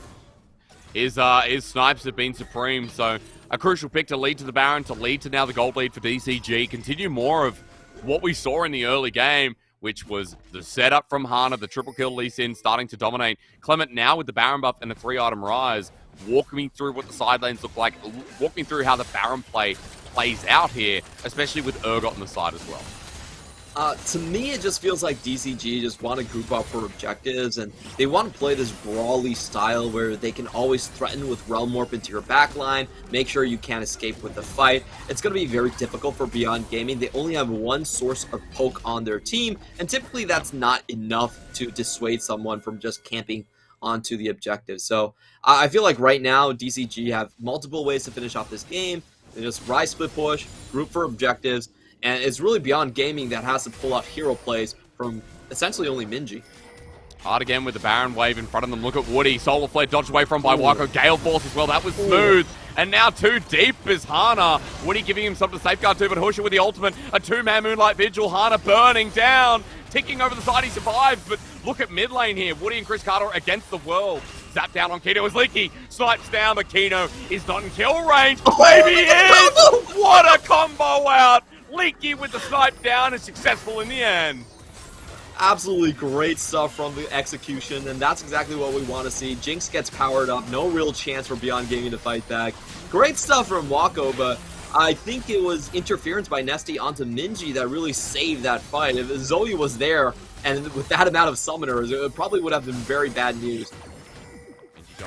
[SPEAKER 1] snipes have been supreme. So a crucial pick to lead to the Baron, to lead to now the gold lead for DCG. Continue more of what we saw in the early game, which was the setup from Hana, the triple kill Lee Sin starting to dominate. Clement now with the Baron buff and a 3-item rise. Walk me through what the side lanes look like. Walk me through how the Baron play plays out here, especially with Urgot on the side as well.
[SPEAKER 2] To me, it just feels like DCG just want to group up for objectives, and they want to play this brawly style where they can always threaten with Realm Warp into your backline, make sure you can't escape with the fight. It's going to be very difficult for Beyond Gaming. They only have one source of poke on their team, and typically that's not enough to dissuade someone from just camping onto the objective. So I feel like right now DCG have multiple ways to finish off this game. They just rise split push, group for objectives, and it's really Beyond Gaming that has to pull out hero plays from essentially only Minji.
[SPEAKER 1] Hard again with the Baron wave in front of them. Look at Woody. Solar Flare dodged away from by Wako. Gale Force as well. That was smooth. And now too deep is Hana. Woody giving him something to safeguard to, but Husha with the ultimate. A two-man Moonlight Vigil. Hana burning down. Ticking over the side. He survives, but look at mid lane here. Woody and Chris Carter against the world. Zap down on Kino as Leaky snipes down, but Kino is not in kill range. Maybe he is! What a combo out! Leaky with the snipe down is successful in the end.
[SPEAKER 2] Absolutely great stuff from the execution, and that's exactly what we want to see. Jinx gets powered up, no real chance for Beyond Gaming to fight back. Great stuff from Wako, but I think it was interference by Nesty onto Minji that really saved that fight. If Zoe was there, and with that amount of summoners, it probably would have been very bad news.
[SPEAKER 1] The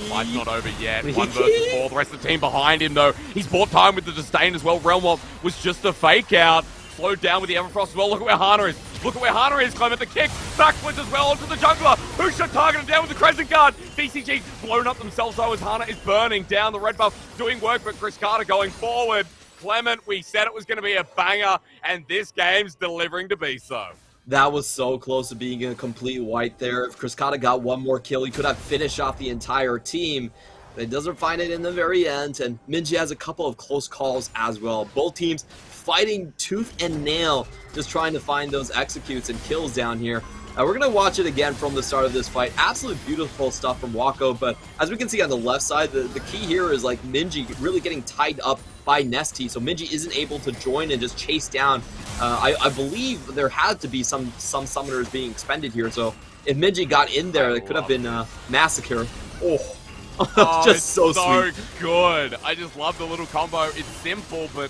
[SPEAKER 1] fight's not over yet. 1 versus 4. The rest of the team behind him, though. He's bought time with the disdain as well. Realm Warp was just a fake out. Slowed down with the Everfrost as well. Look at where Hana is. Look at where Hana is. Clement the kick. Backwards as well onto the jungler. Husha targeted down with the Crescent Guard. DCG blown up themselves though as Hana is burning down. The red buff doing work, but Chris Carter going forward. Clement, we said it was going to be a banger, and this game's delivering to be so.
[SPEAKER 2] That was so close to being a complete wipe there. If Kriskata got one more kill, he could have finished off the entire team. But he doesn't find it in the very end, and Minji has a couple of close calls as well. Both teams fighting tooth and nail, just trying to find those executes and kills down here. We're going to watch it again from the start of this fight. Absolutely beautiful stuff from Wako, but as we can see on the left side, the key here is like Minji really getting tied up by Nesty, so Minji isn't able to join and just chase down. I believe there had to be some summoners being expended here, so if Minji got in there, it could have been a massacre. Oh, just so sweet.
[SPEAKER 1] Good. I just love the little combo. It's simple, but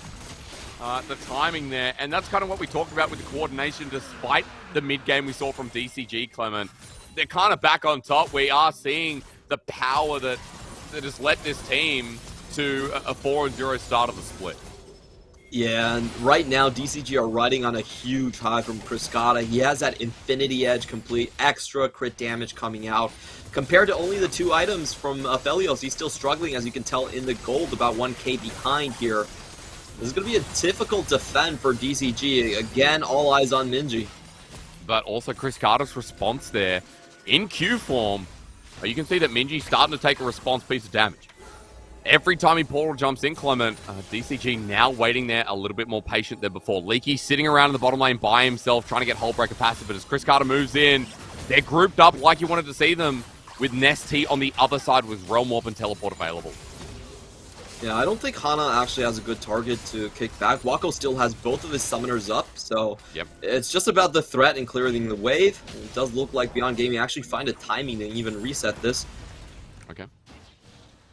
[SPEAKER 1] the timing there, and that's kind of what we talked about with the coordination, despite the mid-game we saw from DCG, Clement. They're kind of back on top. We are seeing the power that has led this team to a 4-0 start of the split.
[SPEAKER 2] Yeah, and right now DCG are riding on a huge high from Kriskata. He has that Infinity Edge complete, extra crit damage coming out. Compared to only the 2 items from Aphelios, he's still struggling, as you can tell in the gold, about 1k behind here. This is going to be a difficult defend for DCG. Again, all eyes on Minji.
[SPEAKER 1] But also Chris Carter's response there in Q form. You can see that Minji's starting to take a response piece of damage. Every time he portal jumps in, Clement, DCG now waiting there a little bit more patient than before. Leaky sitting around in the bottom lane by himself, trying to get Hullbreaker passive, but as Chris Carter moves in, they're grouped up like you wanted to see them, with Nesty on the other side with Realm Warp and Teleport available.
[SPEAKER 2] Yeah, I don't think Hana actually has a good target to kick back. Wako still has both of his summoners up, so it's just about the threat and clearing the wave. It does look like Beyond Gaming actually find a timing to even reset this.
[SPEAKER 1] Okay.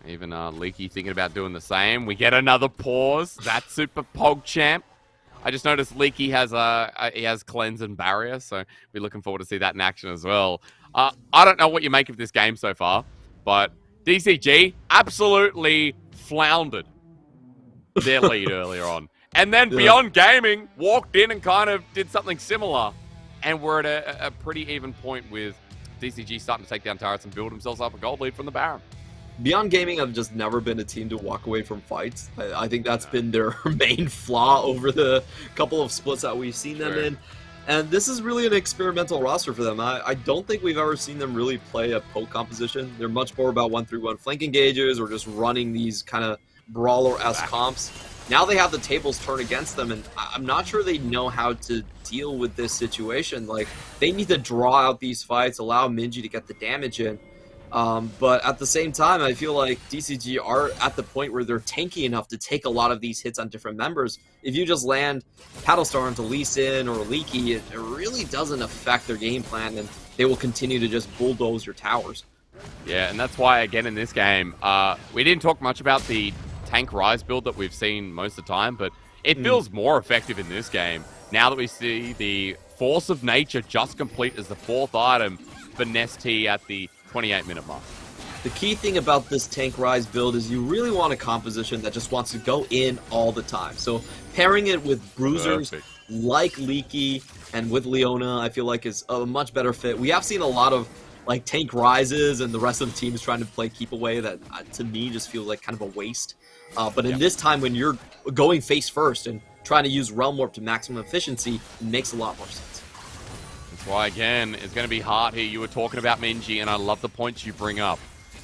[SPEAKER 1] Even Leaky thinking about doing the same. We get another pause. That's Super PogChamp I just noticed Leaky has he has cleanse and barrier, so we're looking forward to see that in action as well. I don't know what you make of this game so far, but DCG absolutely floundered their lead earlier on. And then Beyond Gaming walked in and kind of did something similar. And we're at a pretty even point with DCG starting to take down turrets and build themselves up a gold lead from the Baron.
[SPEAKER 2] Beyond Gaming have just never been a team to walk away from fights. I think that's been their main flaw over the couple of splits that we've seen them in. And this is really an experimental roster for them. I don't think we've ever seen them really play a poke composition. They're much more about 1-3-1 flank engages or just running these kind of brawler-esque comps. Now they have the tables turned against them, and I'm not sure they know how to deal with this situation. Like, they need to draw out these fights, allow Minji to get the damage in. But at the same time, I feel like DCG are at the point where they're tanky enough to take a lot of these hits on different members. If you just land Paddlestar into Lee Sin or Leaky, it really doesn't affect their game plan, and they will continue to just bulldoze your towers.
[SPEAKER 1] Yeah, and that's why, again, in this game, we didn't talk much about the tank Rise build that we've seen most of the time, but it feels more effective in this game now that we see the Force of Nature just complete as the 4th item for Nestea at the 28-minute mark.
[SPEAKER 2] The key thing about this tank Rise build is you really want a composition that just wants to go in all the time. So pairing it with bruisers like Leaky and with Leona, I feel like is a much better fit. We have seen a lot of like tank Rises and the rest of the teams trying to play keep away that to me just feels like kind of a waste. But in this time when you're going face first and trying to use Realm Warp to maximum efficiency, it makes a lot more sense.
[SPEAKER 1] That's why, again, it's going to be hard here. You were talking about Minji, and I love the points you bring up.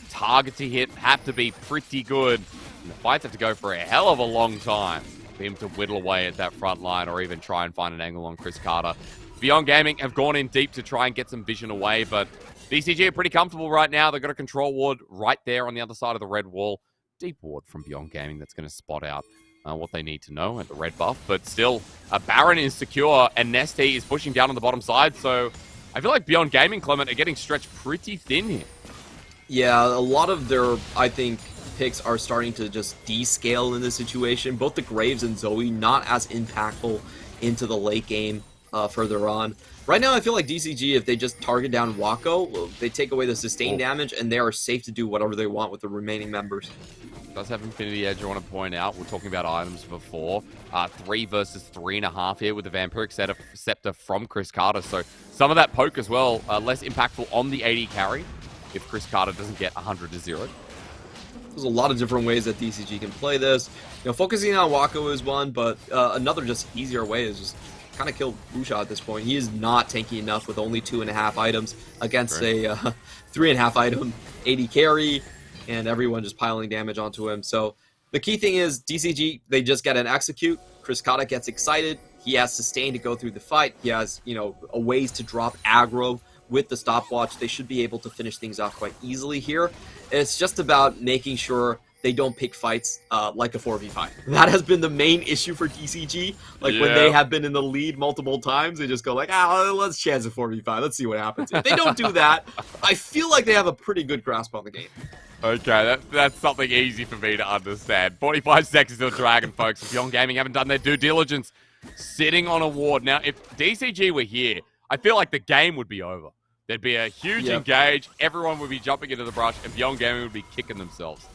[SPEAKER 1] Target to hit have to be pretty good, and the fights have to go for a hell of a long time for him to whittle away at that front line or even try and find an angle on Chris Carter. Beyond Gaming have gone in deep to try and get some vision away, but DCG are pretty comfortable right now. They've got a control ward right there on the other side of the red wall. Deep ward from Beyond Gaming that's going to spot out what they need to know at the red buff. But still, Baron is secure, and Nestea is pushing down on the bottom side. So I feel like Beyond Gaming, Clement, are getting stretched pretty thin here.
[SPEAKER 2] Yeah, a lot of their, I think, picks are starting to just descale in this situation. Both the Graves and Zoe not as impactful into the late game further on. Right now, I feel like DCG, if they just target down Wako, they take away the sustained damage, and they are safe to do whatever they want with the remaining members.
[SPEAKER 1] Does have Infinity Edge, I want to point out. We're talking about items before. 3 versus 3.5 here with the Vampiric Scepter from Chris Carter. So some of that poke as well, less impactful on the AD carry if Chris Carter doesn't get 100-0.
[SPEAKER 2] There's a lot of different ways that DCG can play this. You know, focusing on Wako is one, but another just easier way is just kind of kill Busha at this point. He is not tanky enough with only 2.5 items against a 3.5 item AD carry, and everyone just piling damage onto him. So the key thing is DCG, they just get an execute. Chris Kata gets excited. He has sustain to go through the fight. He has, you know, a ways to drop aggro with the stopwatch. They should be able to finish things off quite easily here. It's just about making sure they don't pick fights like a 4v5. That has been the main issue for DCG. Like when they have been in the lead multiple times, they just go like, let's chance a 4v5. Let's see what happens. If they don't do that, I feel like they have a pretty good grasp on the game.
[SPEAKER 1] Okay, that's something easy for me to understand. 45 seconds till Dragon, folks. Beyond Gaming haven't done their due diligence. Sitting on a ward. Now, if DCG were here, I feel like the game would be over. There'd be a huge engage. Everyone would be jumping into the brush, and Beyond Gaming would be kicking themselves.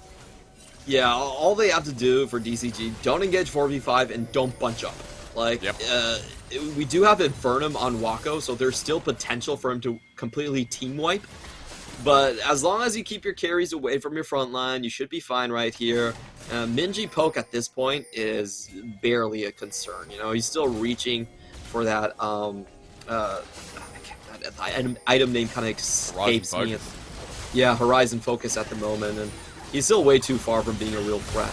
[SPEAKER 2] Yeah, all they have to do for DCG, don't engage 4v5 and don't bunch up. Like, we do have Infernum on Wako, so there's still potential for him to completely team wipe. But as long as you keep your carries away from your front line, you should be fine right here. Minji poke at this point is barely a concern. You know, he's still reaching for that, item name kind of escapes me. Yeah, Horizon Focus at the moment, and he's still way too far from being a real threat.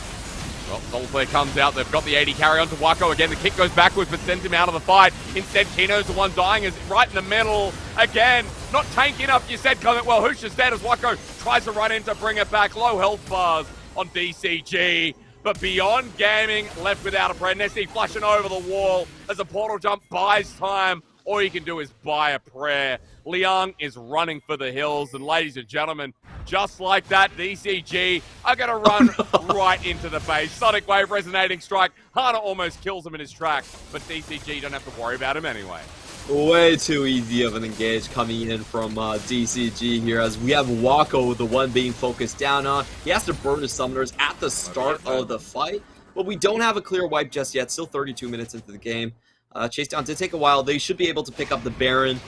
[SPEAKER 1] Well, Soulflare comes out. They've got the 80 carry onto Wako. Again, the kick goes backwards, but sends him out of the fight. Instead, Kino's the one dying. Is right in the middle. Again, not tanky enough, you said, Clement. Well, Husha's dead as Wako tries to run in to bring it back. Low health bars on DCG. But Beyond Gaming left without a prayer. Nestea flashing over the wall as a portal jump buys time all you can do is buy a prayer. Liang is running for the hills, and ladies and gentlemen, just like that, DCG are going to run right into the base. Sonic Wave resonating strike. Hana almost kills him in his tracks, but DCG don't have to worry about him anyway.
[SPEAKER 2] Way too easy of an engage coming in from DCG here, as we have Wako, the one being focused down on. He has to burn his summoners at the start of the fight, but we don't have a clear wipe just yet. Still 32 minutes into the game. Chase down did take a while. They should be able to pick up the Baron.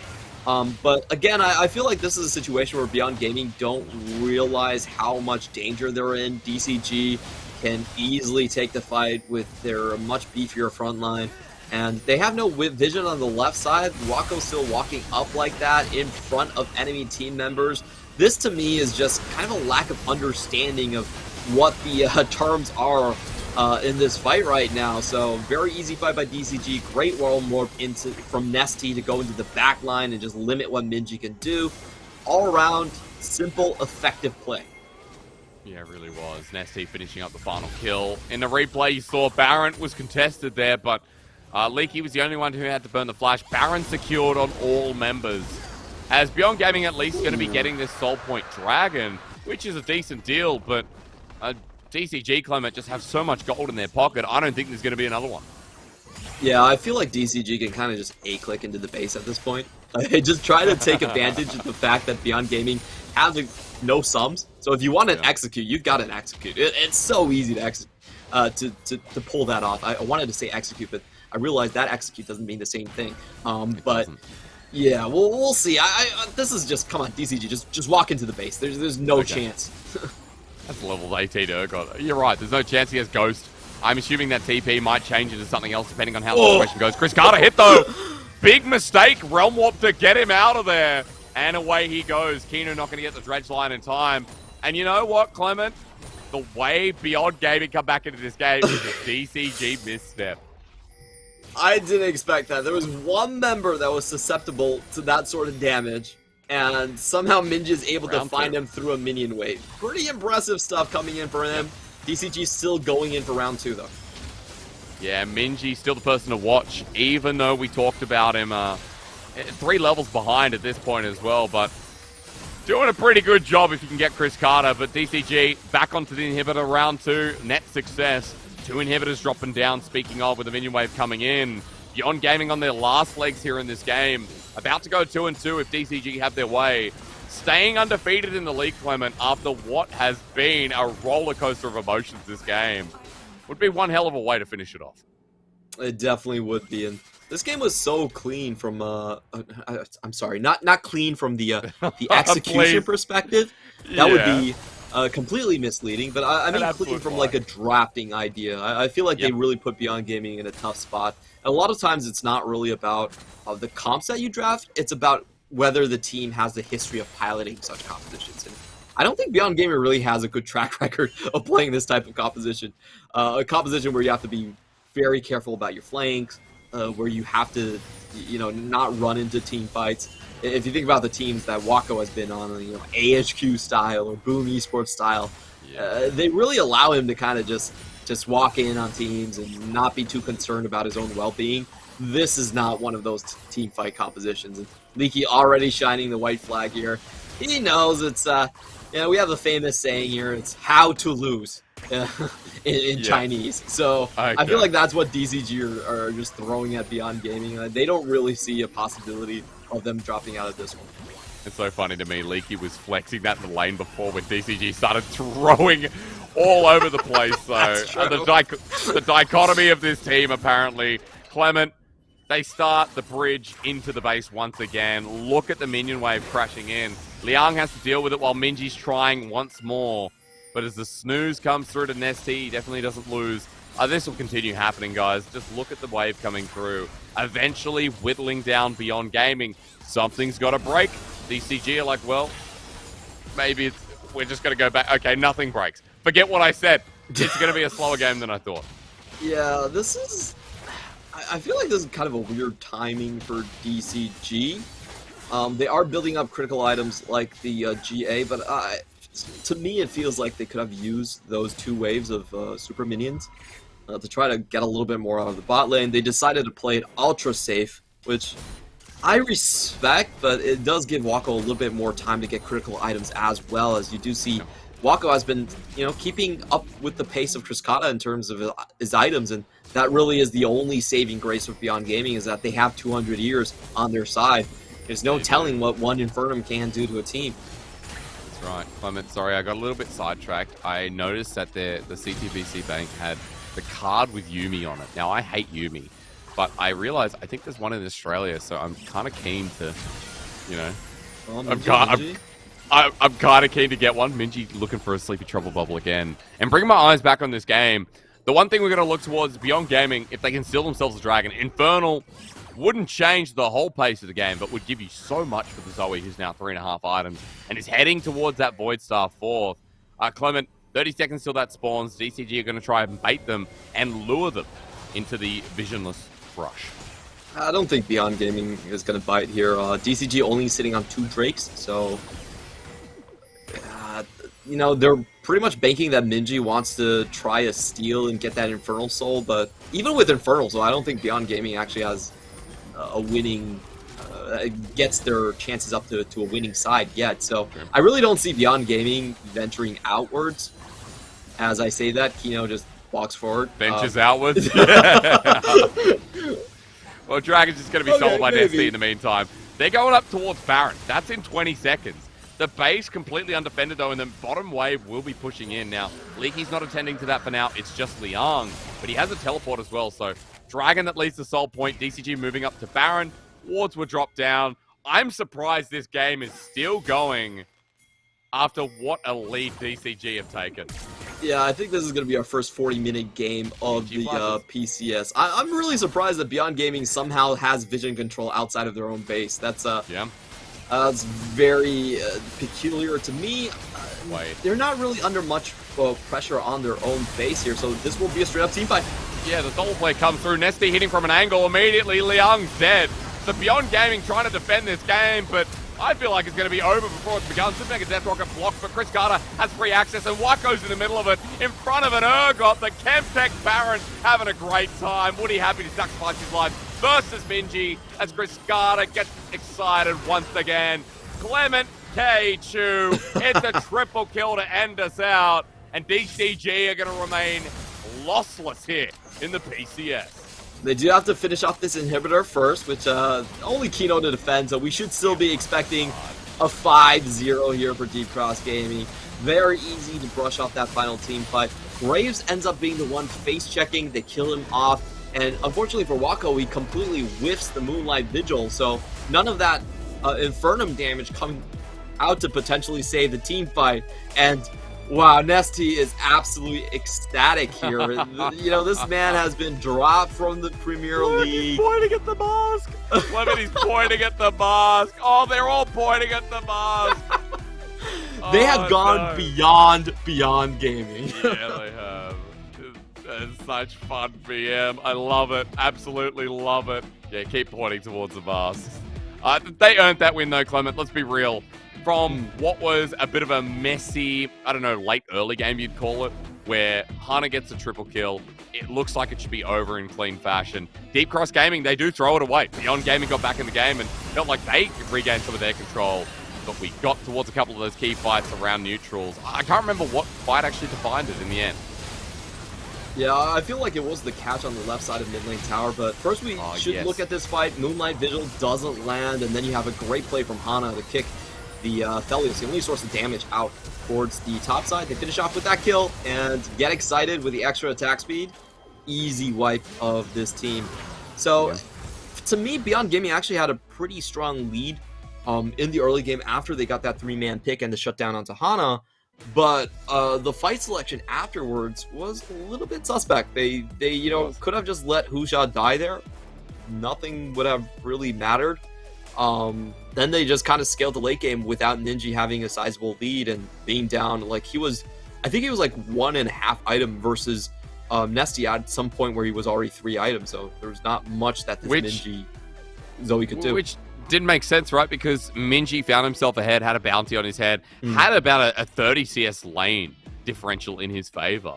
[SPEAKER 2] But again, I feel like this is a situation where Beyond Gaming don't realize how much danger they're in. DCG can easily take the fight with their much beefier front line. And they have no vision on the left side. Wako's still walking up like that in front of enemy team members. This to me is just kind of a lack of understanding of what the terms are in this fight right now. So very easy fight by DCG. Great world morph from Nesty to go into the back line and just limit what Minji can do. All around, simple, effective play.
[SPEAKER 1] Yeah, it really was. Nesty finishing up the final kill. In the replay, you saw Baron was contested there, but Leaky was the only one who had to burn the flash. Baron secured on all members. As Beyond Gaming at least going to be getting this Soul Point Dragon, which is a decent deal, but DCG Clement just have so much gold in their pocket, I don't think there's going to be another one.
[SPEAKER 2] Yeah, I feel like DCG can kind of just A-click into the base at this point. Just try to take advantage of the fact that Beyond Gaming has no sums. So if you want to execute, you've got to execute. It's so easy to pull that off. I wanted to say execute, but I realized that execute doesn't mean the same thing. But yeah, we'll see. This is just, come on, DCG, just walk into the base. There's no chance.
[SPEAKER 1] That's level 18 Urgot. You're right, there's no chance he has Ghost. I'm assuming that TP might change into something else depending on how the situation goes. Chris Carter hit though. Big mistake, Realm Warp to get him out of there. And away he goes. Kino not going to get the dredge line in time. And you know what, Clement? The way Beyond Gaming come back into this game is a DCG misstep.
[SPEAKER 2] I didn't expect that. There was one member that was susceptible to that sort of damage, and somehow Minji is able to find him through a minion wave. Pretty impressive stuff coming in for him. DCG still going in for round 2, though.
[SPEAKER 1] Yeah, Minji still the person to watch, even though we talked about him 3 levels behind at this point as well, but doing a pretty good job if you can get Chris Carter. But DCG back onto the inhibitor round 2, net success. 2 inhibitors dropping down, speaking of, with the minion wave coming in. Beyond Gaming on their last legs here in this game. About to go 2-2 if DCG have their way. Staying undefeated in the league, Clement, after what has been a roller coaster of emotions this game. Would be one hell of a way to finish it off.
[SPEAKER 2] It definitely would be. And this game was so clean from, I'm sorry, not clean from the execution perspective. That would be completely misleading, but I mean clean from like a drafting idea. I feel like they really put Beyond Gaming in a tough spot. And a lot of times it's not really about the comps that you draft, it's about whether the team has the history of piloting such compositions. And I don't think Beyond Gaming really has a good track record of playing this type of composition. A composition where you have to be very careful about your flanks, where you have to, not run into team fights. If you think about the teams that Wako has been on, AHQ style or Boom Esports style, they really allow him to kind of just walk in on teams and not be too concerned about his own well-being. This is not one of those team fight compositions. And Leaky already shining the white flag here. He knows it's, we have a famous saying here, it's how to lose in Chinese. So I feel like that's what DCG are just throwing at Beyond Gaming. They don't really see a possibility of them dropping out of this one.
[SPEAKER 1] It's so funny to me, Leaky was flexing that in the lane before when DCG started throwing all over the place. So the dichotomy of this team, apparently. Clement, they start the bridge into the base once again. Look at the minion wave crashing in. Liang has to deal with it while Minji's trying once more. But as the snooze comes through to Nesty, he definitely doesn't lose. This will continue happening, guys. Just look at the wave coming through. Eventually whittling down Beyond Gaming. Something's got to break. DCG are like, well, maybe we're just going to go back. Okay, nothing breaks. Forget what I said. It's going to be a slower game than I thought.
[SPEAKER 2] Yeah, this is... I feel like this is kind of a weird timing for DCG. They are building up critical items like the GA, but to me it feels like they could have used those 2 waves of super minions to try to get a little bit more out of the bot lane. They decided to play it ultra safe, which I respect, but it does give Wako a little bit more time to get critical items as well, as you do see Wako has been, keeping up with the pace of Triskata in terms of his items, and that really is the only saving grace with Beyond Gaming, is that they have 200 years on their side. There's no telling what one Infernum can do to a team.
[SPEAKER 1] That's right. Clement, sorry, I got a little bit sidetracked. I noticed that the CTBC bank had the card with Yuumi on it. Now, I hate Yuumi. But I realize I think there's one in Australia, so I'm kind of keen to, I'm kind of keen to get one. Minji looking for a Sleepy Trouble Bubble again. And bringing my eyes back on this game, the one thing we're going to look towards Beyond Gaming, if they can steal themselves a dragon, Infernal wouldn't change the whole pace of the game, but would give you so much for the Zoe, who's now 3.5 items, and is heading towards that Void Star 4th. Clement, 30 seconds till that spawns. DCG are going to try and bait them and lure them into the Visionless Rush.
[SPEAKER 2] I don't think Beyond Gaming is going to bite here. DCG only sitting on 2 Drakes, so they're pretty much banking that Minji wants to try a steal and get that Infernal Soul, but even with Infernal Soul, I don't think Beyond Gaming actually has a winning, gets their chances up to a winning side yet, so I really don't see Beyond Gaming venturing outwards. As I say that, Kino just walks forward.
[SPEAKER 1] Benches outwards? Well, Dragon's just going to be sold by Nesty in the meantime. They're going up towards Baron. That's in 20 seconds. The base completely undefended, though, and the bottom wave will be pushing in. Now, Leaky's not attending to that for now. It's just Liang, but he has a teleport as well. So, Dragon that leads the Soul Point. DCG moving up to Baron. Wards were dropped down. I'm surprised this game is still going after what a lead DCG have taken.
[SPEAKER 2] Yeah, I think this is going to be our first 40-minute game of the PCS. I'm really surprised that Beyond Gaming somehow has vision control outside of their own base. That's that's very peculiar to me. They're not really under much pressure on their own base here, so this will be a straight-up team fight. Yeah,
[SPEAKER 1] the double play comes through. Nesty hitting from an angle immediately. Liang's dead. The Beyond Gaming trying to defend this game, but I feel like it's going to be over before it's begun. Supermega Death Rocket blocked, but Chris Carter has free access, and Waco's in the middle of it, in front of an Urgot. The Chemtech Baron having a great time. Woody happy to sacrifice his life versus Minji, as Chris Carter gets excited once again. Clement K. Chu hits a triple kill to end us out, and DCG are going to remain lossless here in the PCS.
[SPEAKER 2] They do have to finish off this inhibitor first, which only Kino to defend, so we should still be expecting a 5-0 here for Deep Cross Gaming. Very easy to brush off that final team fight. Graves ends up being the one face-checking. They kill him off, and unfortunately for Wako, he completely whiffs the Moonlight Vigil, so none of that Infernum damage coming out to potentially save the team fight, and wow, Nesty is absolutely ecstatic here. This man has been dropped from the Premier League.
[SPEAKER 1] He's pointing at the mask. He's pointing at the mask. Oh, they're all pointing at the mask.
[SPEAKER 2] They have gone beyond gaming.
[SPEAKER 1] Yeah, they have. It's such fun, BM. I love it. Absolutely love it. Yeah, keep pointing towards the masks. They earned that win, though, Clement. Let's be real. From what was a bit of a messy, late early game you'd call it, where Hana gets a triple kill, it looks like it should be over in clean fashion. Deep Cross Gaming, they do throw it away. Beyond Gaming got back in the game and felt like they could regain some of their control, but we got towards a couple of those key fights around neutrals. I can't remember what fight actually defined it in the end.
[SPEAKER 2] Yeah, I feel like it was the catch on the left side of mid lane tower, but first we should look at this fight. Moonlight Vigil doesn't land, and then you have a great play from Hana to kick the Thelios, the only source of damage, out towards the top side. They finish off with that kill and get excited with the extra attack speed. Easy wipe of this team. So, to me, Beyond Gaming actually had a pretty strong lead in the early game after they got that 3-man pick and the shutdown onto Hana. But the fight selection afterwards was a little bit suspect. They could have just let Husha die there. Nothing would have really mattered. Then they just kind of scaled the late game without Ninja having a sizable lead and being down. I think he was like 1.5 item versus Nesty at some point where he was already 3 items. So there was not much that this Ninja Zoe could do.
[SPEAKER 1] Which didn't make sense, right? Because Minji found himself ahead, had a bounty on his head, had about a 30 CS lane differential in his favor.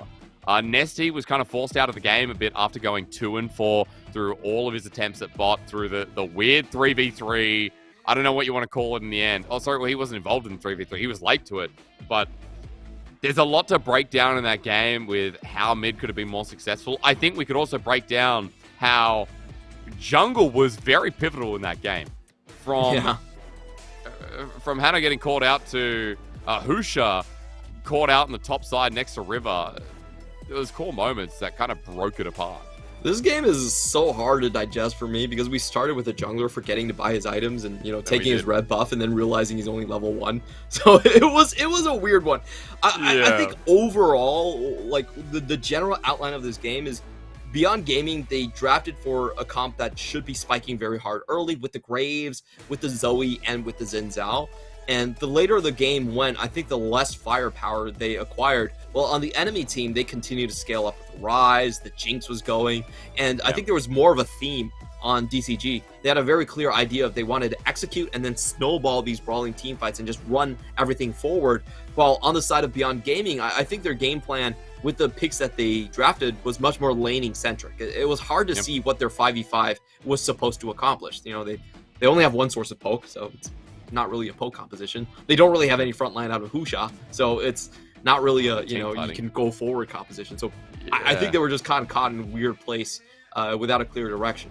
[SPEAKER 1] Nesty was kind of forced out of the game a bit after going 2-4 through all of his attempts at bot, through the weird 3v3. I don't know what you want to call it in the end. Oh, sorry, well, he wasn't involved in 3v3. He was late to it. But there's a lot to break down in that game with how mid could have been more successful. I think we could also break down how jungle was very pivotal in that game. From Hannah getting called out to Husha caught out on the top side next to River. There was core moments that kind of broke it apart.
[SPEAKER 2] This game is so hard to digest for me because we started with a jungler forgetting to buy his items and taking his red buff and then realizing he's only level 1. So it was a weird one. I think overall, like the general outline of this game is Beyond Gaming, they drafted for a comp that should be spiking very hard early with the Graves, with the Zoe, and with the Xin Zhao. And the later the game went, I think the less firepower they acquired. Well, on the enemy team, they continued to scale up with the Rise, the Jinx was going, and I think there was more of a theme on DCG. They had a very clear idea of they wanted to execute and then snowball these brawling team fights and just run everything forward. While on the side of Beyond Gaming, I think their game plan with the picks that they drafted was much more laning centric. It was hard to see what their 5v5 was supposed to accomplish. They only have one source of poke, so it's not really a poke composition. They don't really have any front line out of Husha, so it's not really a you can go forward composition. So I think they were just kind of caught in a weird place without a clear direction.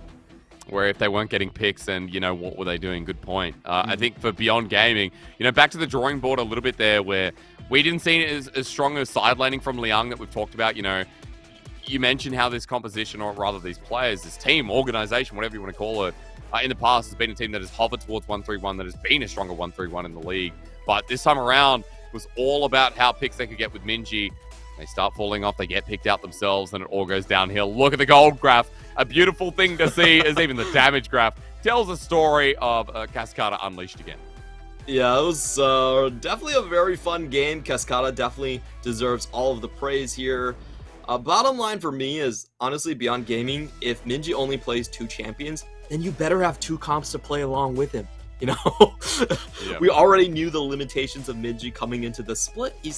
[SPEAKER 1] Where if they weren't getting picks, then what were they doing? Good point. I think for Beyond Gaming, back to the drawing board a little bit there, where we didn't see it as strong as side laning from Liang that we've talked about. You mentioned how this composition, or rather these players, this team, organization, whatever you want to call it, in the past has been a team that has hovered towards 1-3-1, that has been a stronger 1-3-1 in the league. But this time around, it was all about how picks they could get with Minji. They start falling off, they get picked out themselves, and it all goes downhill. Look at the gold graph. A beautiful thing to see is even the damage graph tells a story of Cascada Unleashed again.
[SPEAKER 2] Yeah, it was definitely a very fun game. Cascada definitely deserves all of the praise here. Bottom line for me is, honestly, Beyond Gaming, if Minji only plays 2 champions, then you better have 2 comps to play along with him. We already knew the limitations of Minji coming into the split. He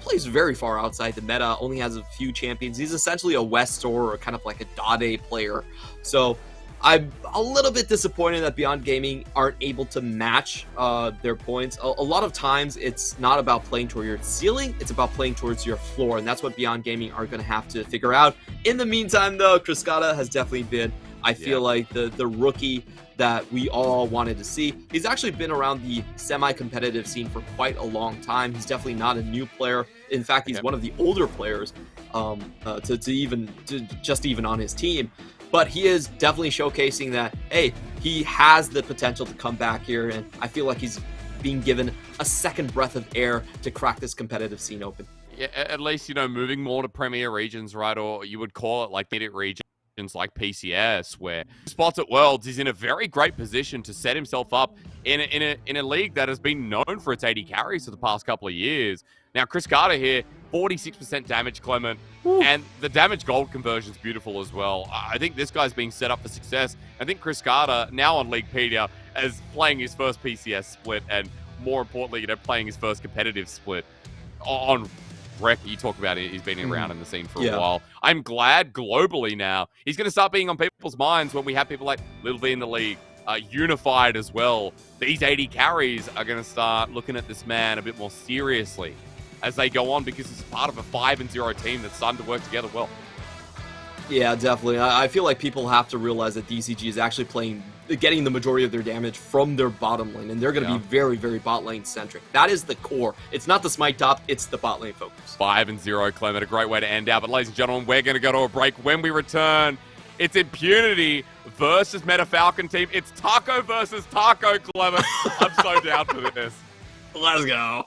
[SPEAKER 2] plays very far outside the meta, only has a few champions. He's essentially a West or kind of like a Dade player. So I'm a little bit disappointed that Beyond Gaming aren't able to match their points. A lot of times it's not about playing toward your ceiling, it's about playing towards your floor, and that's what Beyond Gaming are going to have to figure out. In the meantime, though, Cascada has definitely been, I feel like, the rookie that we all wanted to see. He's actually been around the semi-competitive scene for quite a long time. He's definitely not a new player. In fact, he's one of the older players just even on his team. But he is definitely showcasing that, hey, he has the potential to come back here, and I feel like he's being given a second breath of air to crack this competitive scene open.
[SPEAKER 1] Yeah, at least, moving more to premier regions, right? Or you would call it like mid regions like PCS, where spots at Worlds, he's in a very great position to set himself up in a league that has been known for its 80 carries for the past couple of years. Now, Chris Carter here, 46% damage, Clement, and the damage gold conversion is beautiful as well. I think this guy's being set up for success. I think Chris Carter, now on Leaguepedia, is playing his first PCS split, and more importantly, playing his first competitive split on Rec. You talk about it, he's been around in the scene for a while. I'm glad globally now he's going to start being on people's minds when we have people like Lil V in the league, Unified as well. These 80 carries are going to start looking at this man a bit more seriously as they go on, because it's part of a 5-0 team that's starting to work together well.
[SPEAKER 2] Yeah, definitely. I feel like people have to realize that DCG is actually getting the majority of their damage from their bottom lane, and they're going to be very, very bot lane centric. That is the core. It's not the smite top, it's the bot lane focus. 5-0,
[SPEAKER 1] Clement, a great way to end out. But ladies and gentlemen, we're going to go to a break. When we return, it's Impunity versus Meta Falcon team. It's Taco versus Taco, Clement. I'm so down for this.
[SPEAKER 2] Let's go.